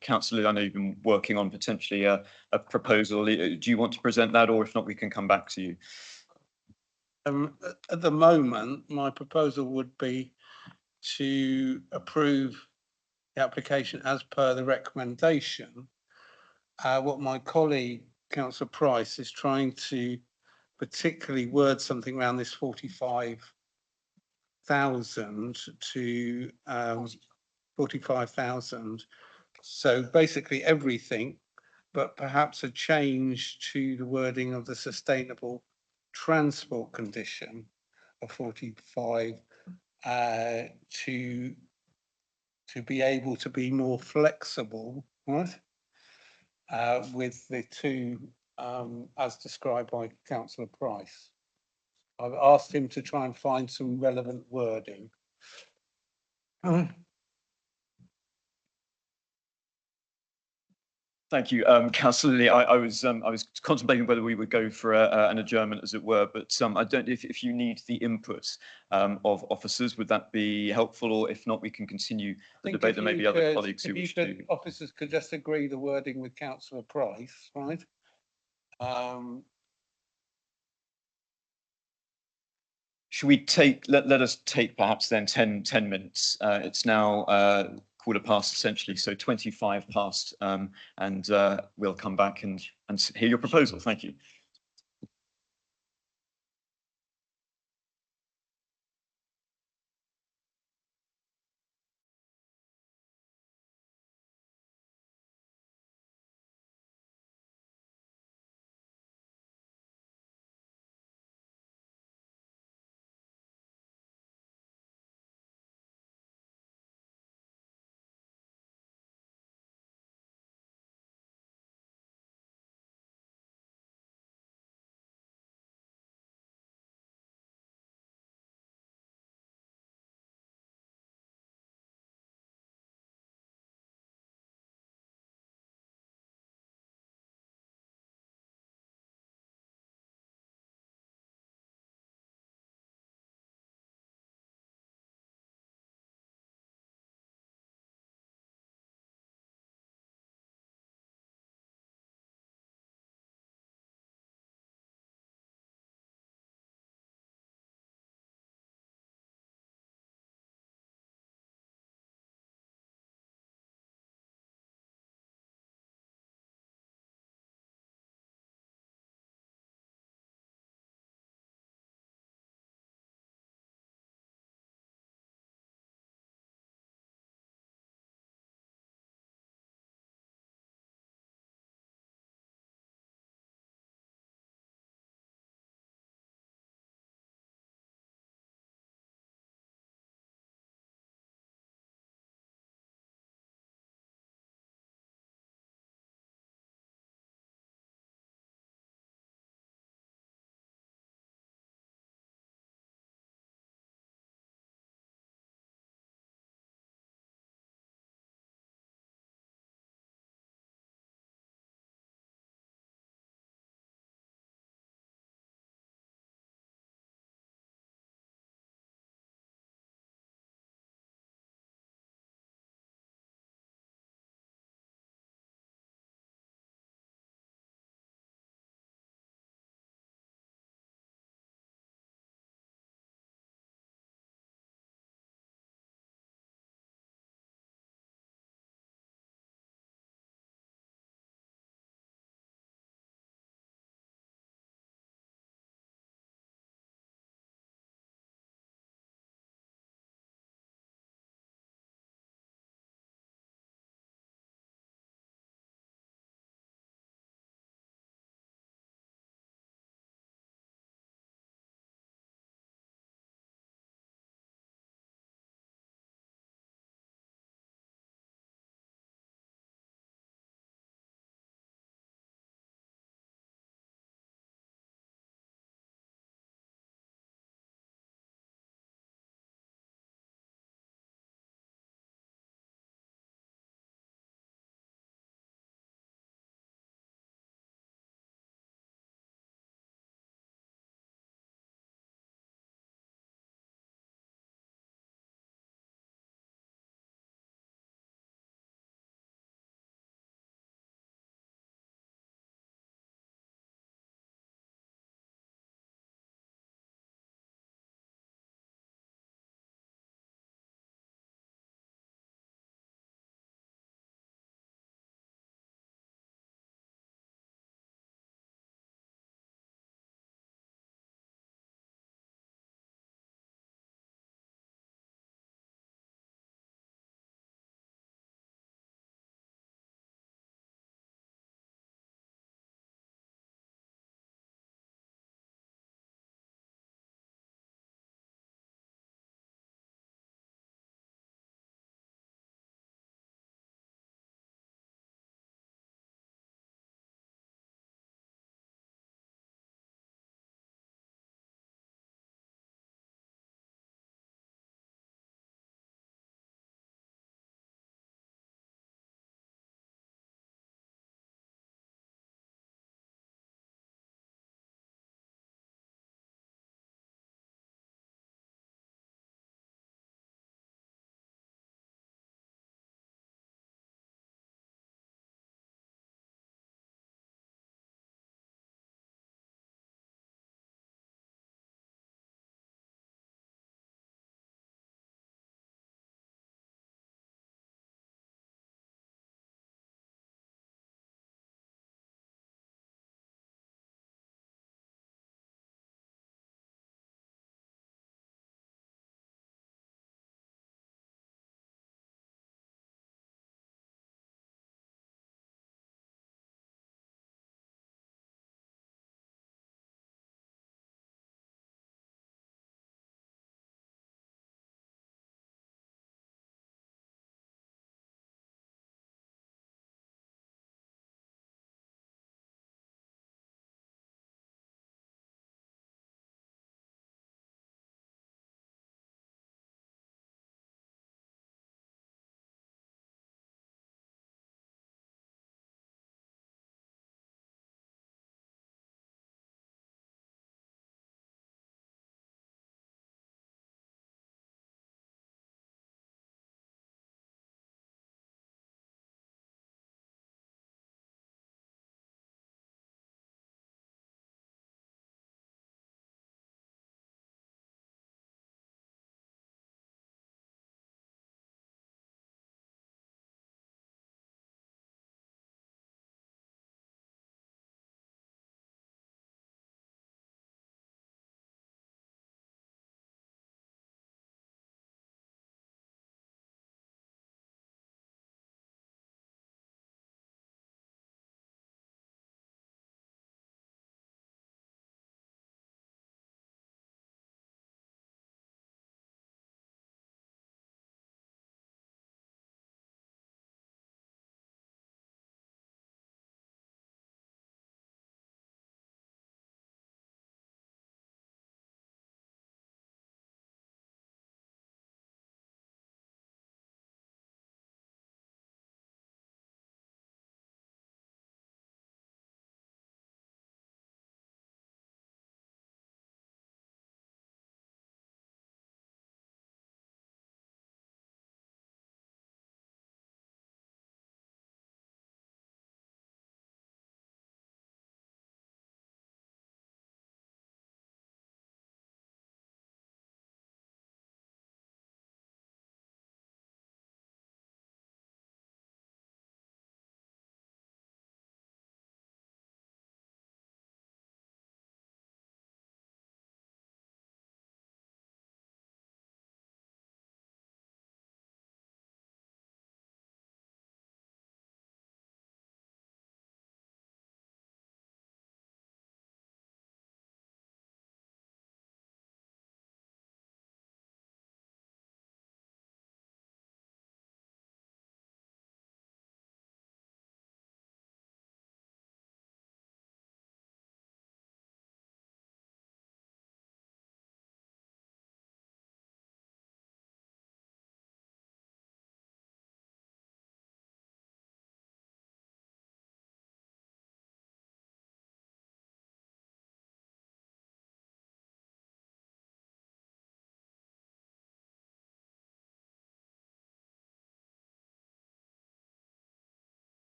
Councillor, I know you've been working on potentially a proposal. Do you want to present that, or if not, we can come back to you? At the moment, my proposal would be to approve the application as per the recommendation. What my colleague, Councillor Price, is trying to particularly word something around this 45,000 to 45,000. So basically everything, but perhaps a change to the wording of the sustainable transport condition of 45 to be able to be more flexible, right? With the two, as described by Councillor Price. I've asked him to try and find some relevant wording. Thank you, Councillor Lilly. I was contemplating whether we would go for an adjournment, as it were, but I don't know if you need the input of officers, would that be helpful? Or if not, we can continue the debate. There may be other colleagues who wish to. Officers could just agree the wording with Councillor Price, right? Should we let us take perhaps then 10 minutes? It's now 15:15 essentially, so 25 past, and we'll come back and hear your proposal. Thank you.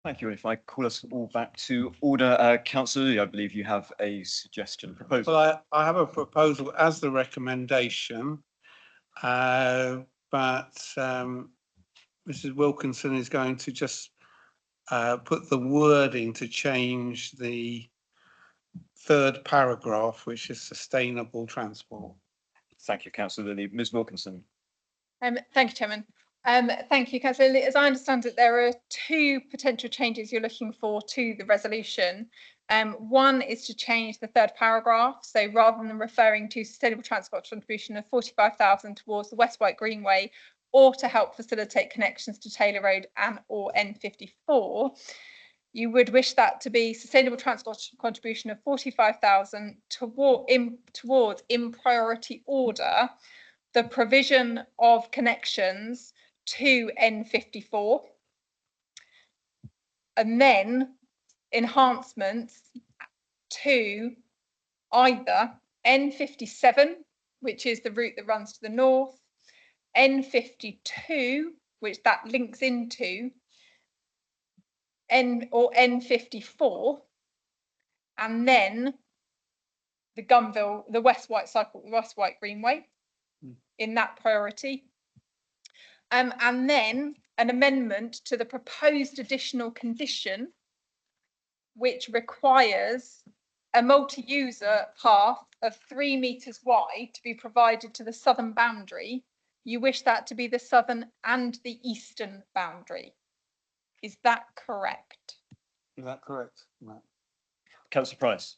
Thank you. If I call us all back to order, Councillor Lilly, I believe you have a suggestion, proposal. Well, I have a proposal as the recommendation, but Mrs Wilkinson is going to just put the wording to change the third paragraph, which is sustainable transport. Thank you, Councillor Lilly. Ms Wilkinson. Thank you, Chairman. Thank you, Councillor Lilly. As I understand it, there are two potential changes you're looking for to the resolution. One is to change the third paragraph. So rather than referring to sustainable transport contribution of 45,000 towards the West White Greenway or to help facilitate connections to Taylor Road and or N54, you would wish that to be sustainable transport contribution of 45,000 towards, in priority order, the provision of connections to N54, and then enhancements to either N57, which is the route that runs to the north, N52, which that links into, N54, and then the West White Greenway in that priority. And then an amendment to the proposed additional condition, which requires a multi-user path of 3 metres wide to be provided to the southern boundary. You wish that to be the southern and the eastern boundary. Is that correct? Is that correct? No. Councillor Price.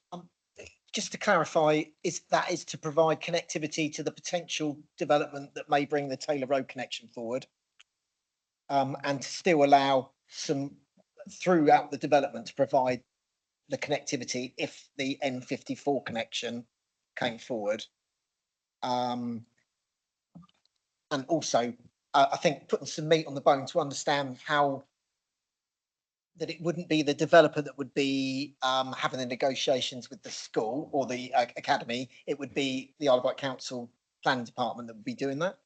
Just to clarify, is to provide connectivity to the potential development that may bring the Taylor Road connection forward, and to still allow some throughout the development to provide the connectivity if the N54 connection came forward. And also, I think putting some meat on the bone to understand how that it wouldn't be the developer that would be having the negotiations with the school or the academy. It would be the Isle of Wight Council Planning Department that would be doing that.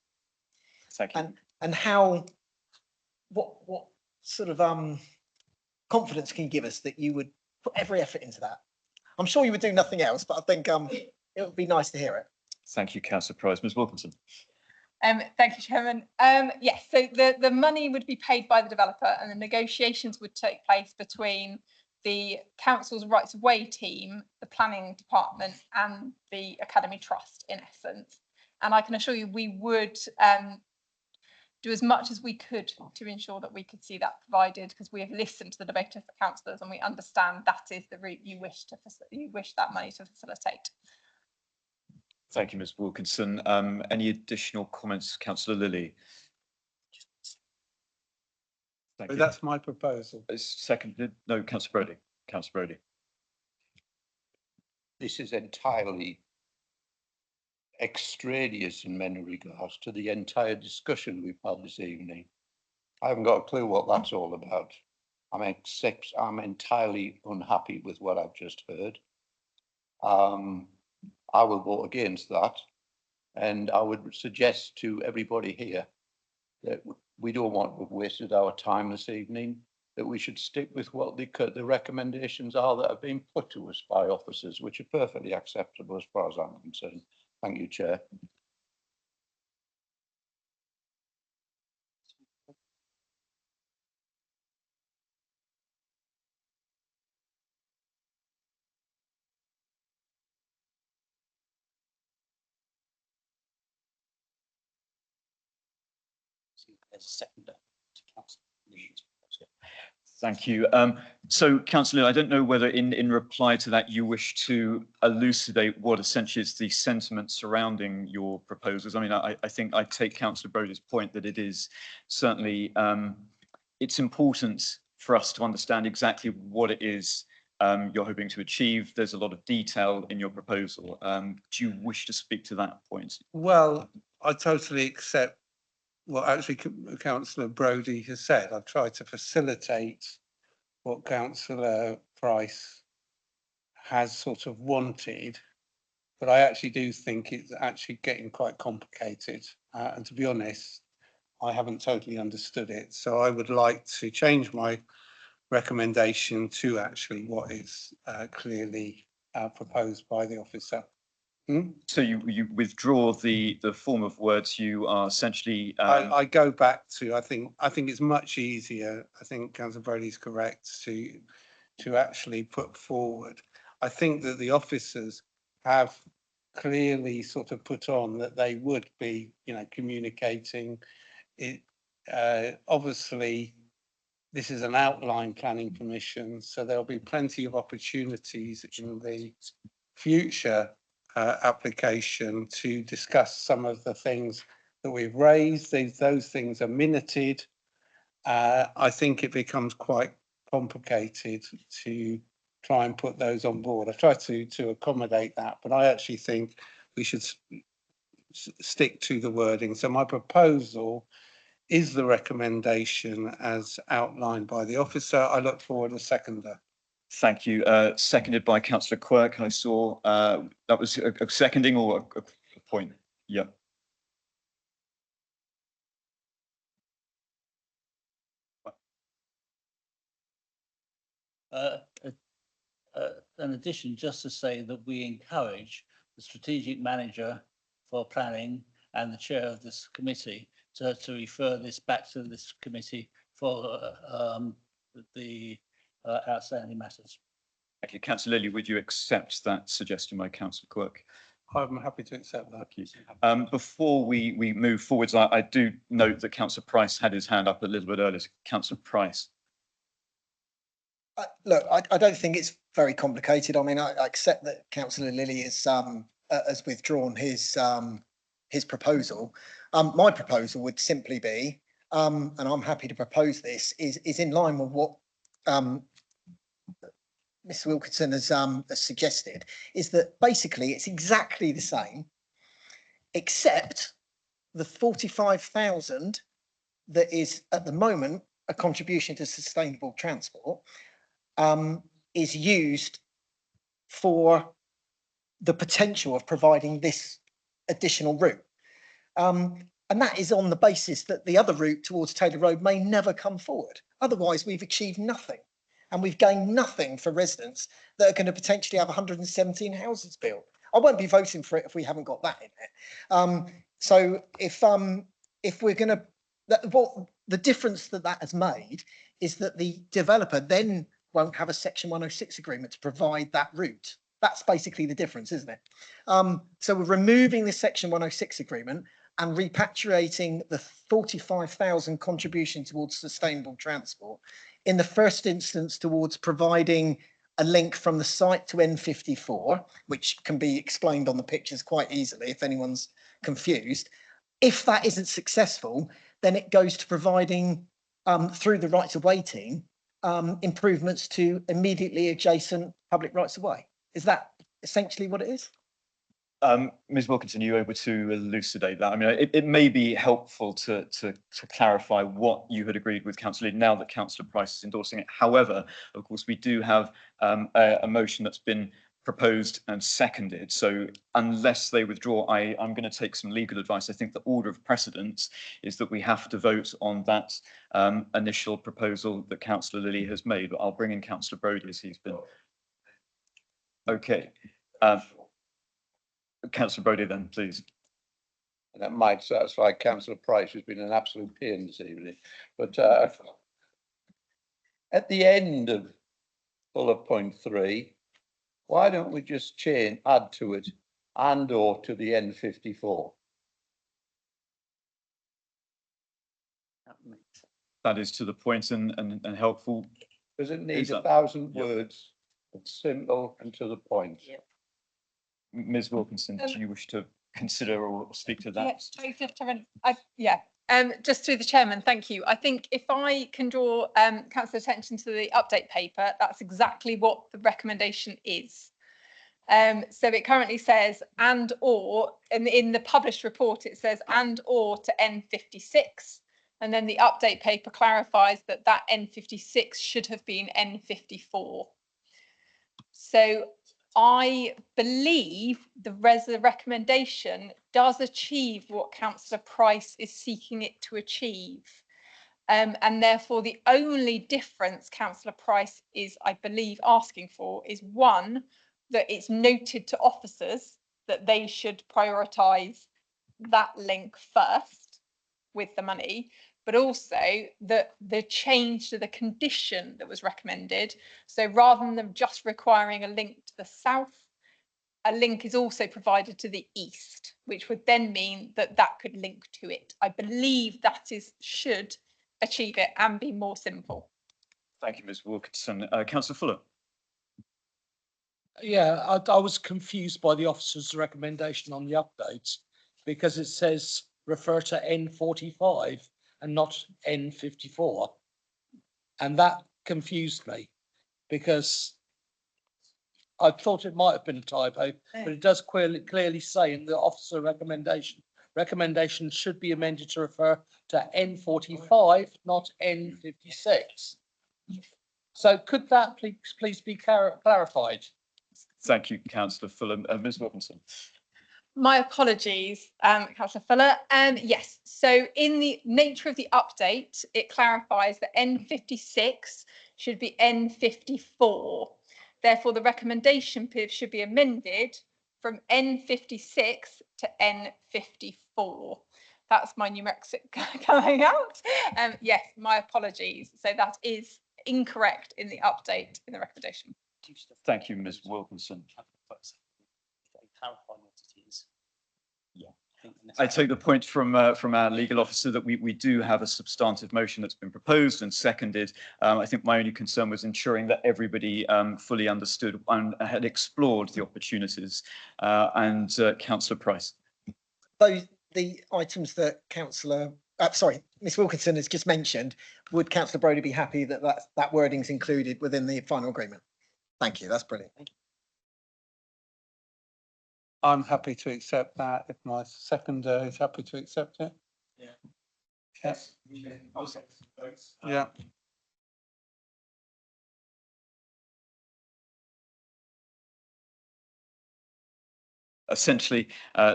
Thank you. And how, what sort of confidence can you give us that you would put every effort into that? I'm sure you would do nothing else, but I think it would be nice to hear it. Thank you, Councillor Price. Ms Wilkinson. Thank you, Chairman. Yes, so the money would be paid by the developer and the negotiations would take place between the council's rights of way team, the planning department and the Academy Trust in essence. And I can assure you we would do as much as we could to ensure that we could see that provided, because we have listened to the debate of the councillors and we understand that is the route you wish that money to facilitate. Thank you, Ms Wilkinson. Any additional comments, Councillor Lilly? Thank you. That's my proposal. Seconded. No, Councillor Brodie. Councillor Brodie. This is entirely extraneous in many regards to the entire discussion we've had this evening. I haven't got a clue what that's all about. I'm entirely unhappy with what I've just heard. I will vote against that, and I would suggest to everybody here that we don't want to have wasted our time this evening, that we should stick with what the recommendations are that have been put to us by officers, which are perfectly acceptable as far as I'm concerned. Thank you, Chair. There's a seconder to Councillor Lilly's proposal. Thank you. So, Councillor, I don't know whether in reply to that you wish to elucidate what essentially is the sentiment surrounding your proposals. I mean, I think I take Councillor Brodie's point that it is certainly, it's important for us to understand exactly what it is you're hoping to achieve. There's a lot of detail in your proposal. Do you wish to speak to that point? Well, I totally accept what actually Councillor Brodie has said. I've tried to facilitate what Councillor Price has sort of wanted, but I actually do think it's actually getting quite complicated. And to be honest, I haven't totally understood it. So I would like to change my recommendation to actually what is clearly proposed by the officer. So you withdraw the form of words you are essentially. I go back to, I think it's much easier, I think Councillor Brodie's correct, to actually put forward. I think that the officers have clearly sort of put on that they would be, communicating it. Obviously, this is an outline planning permission, so there'll be plenty of opportunities in the future application to discuss some of the things that we've raised. Those things are minuted. I think it becomes quite complicated to try and put those on board. I try to accommodate that, but I actually think we should stick to the wording. So my proposal is the recommendation as outlined by the officer. I look forward to seconder. Thank you. Seconded by Councillor Quirk. I saw that was a seconding or a point. Yeah. In addition, just to say that we encourage the strategic manager for planning and the chair of this committee to refer this back to this committee for the outstanding matters. Thank you. Councillor Lilly, would you accept that suggestion by Councillor Quirk? I'm happy to accept that. Thank you. Before we move forwards, I do note that Councillor Price had his hand up a little bit earlier. Councillor Price. Look, I don't think it's very complicated. I mean, I accept that Councillor Lilly has withdrawn his proposal. My proposal would simply be, and I'm happy to propose this, is in line with what Mr. Wilkinson has suggested, is that basically it's exactly the same, except the 45,000 that is at the moment a contribution to sustainable transport is used for the potential of providing this additional route. And that is on the basis that the other route towards Taylor Road may never come forward. Otherwise, we've achieved nothing. And we've gained nothing for residents that are going to potentially have 117 houses built. I won't be voting for it if we haven't got that in it. So if we're going to, what the difference that has made is that the developer then won't have a Section 106 agreement to provide that route. That's basically the difference, isn't it? So we're removing the Section 106 agreement and repatriating the 45,000 contribution towards sustainable transport in the first instance towards providing a link from the site to N54, which can be explained on the pictures quite easily if anyone's confused. If that isn't successful, then it goes to providing through the rights of way team improvements to immediately adjacent public rights of way. Is that essentially what it is? Ms. Wilkinson, are you able to elucidate that? I mean, it may be helpful to clarify what you had agreed with Councillor Lee now that Councillor Price is endorsing it. However, of course, we do have a motion that's been proposed and seconded. So unless they withdraw, I'm going to take some legal advice. I think the order of precedence is that we have to vote on that initial proposal that Councillor Lilly has made. But I'll bring in Councillor Brodie as he's been. Okay. Councillor Brodie then, please. And that might satisfy Councillor Price, who's been an absolute pain this evening. But at the end of bullet point 3, why don't we just add to it and or to the N54? That is to the point and helpful. Does it need 1,000 words? It's simple and to the point. Yep. Ms. Wilkinson, do you wish to consider or speak to that? Just through the chairman, thank you. I think if I can draw council's attention to the update paper, that's exactly what the recommendation is. So it currently says and or, and in the published report it says and or to N56, and then the update paper clarifies that that N56 should have been N54. So I believe the recommendation does achieve what Councillor Price is seeking it to achieve. And therefore, the only difference Councillor Price is, I believe, asking for is one, that it's noted to officers that they should prioritise that link first with the money, but also that the change to the condition that was recommended. So rather than just requiring a link to the south, a link is also provided to the east, which would then mean that that could link to it. I believe that should achieve it and be more simple. Thank you, Ms Wilkinson. Councillor Fuller. Yeah, I was confused by the officer's recommendation on the updates because it says refer to N45 and not N54. And that confused me because I thought it might have been a typo, but it does clearly say in the officer recommendation should be amended to refer to N45, not N56. So could that please be clarified? Thank you, Councillor Fuller. Ms Wilkinson. My apologies, Councillor Fuller. Yes, so in the nature of the update, it clarifies that N56 should be N54. Therefore, the recommendation PIV should be amended from N56 to N54. That's my numerics coming out. Yes, my apologies. So that is incorrect in the update in the recommendation. Thank you, Ms Wilkinson. I take the point from our legal officer that we do have a substantive motion that's been proposed and seconded. I think my only concern was ensuring that everybody fully understood and had explored the opportunities. Councillor Price. Those the items that Ms Wilkinson has just mentioned, would Councillor Brodie be happy that that wording's included within the final agreement? Thank you. That's brilliant. I'm happy to accept that if my seconder is happy to accept it. Yeah. Yes. Yeah. Yeah. Essentially,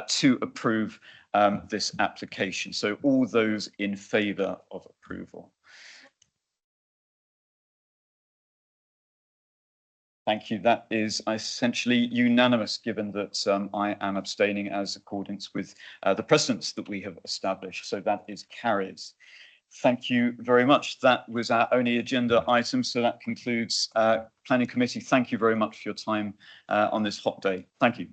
to approve this application. So all those in favour of approval. Thank you. That is essentially unanimous, given that I am abstaining as accordance with the precedents that we have established. So that is carried. Thank you very much. That was our only agenda item. So that concludes Planning Committee. Thank you very much for your time on this hot day. Thank you.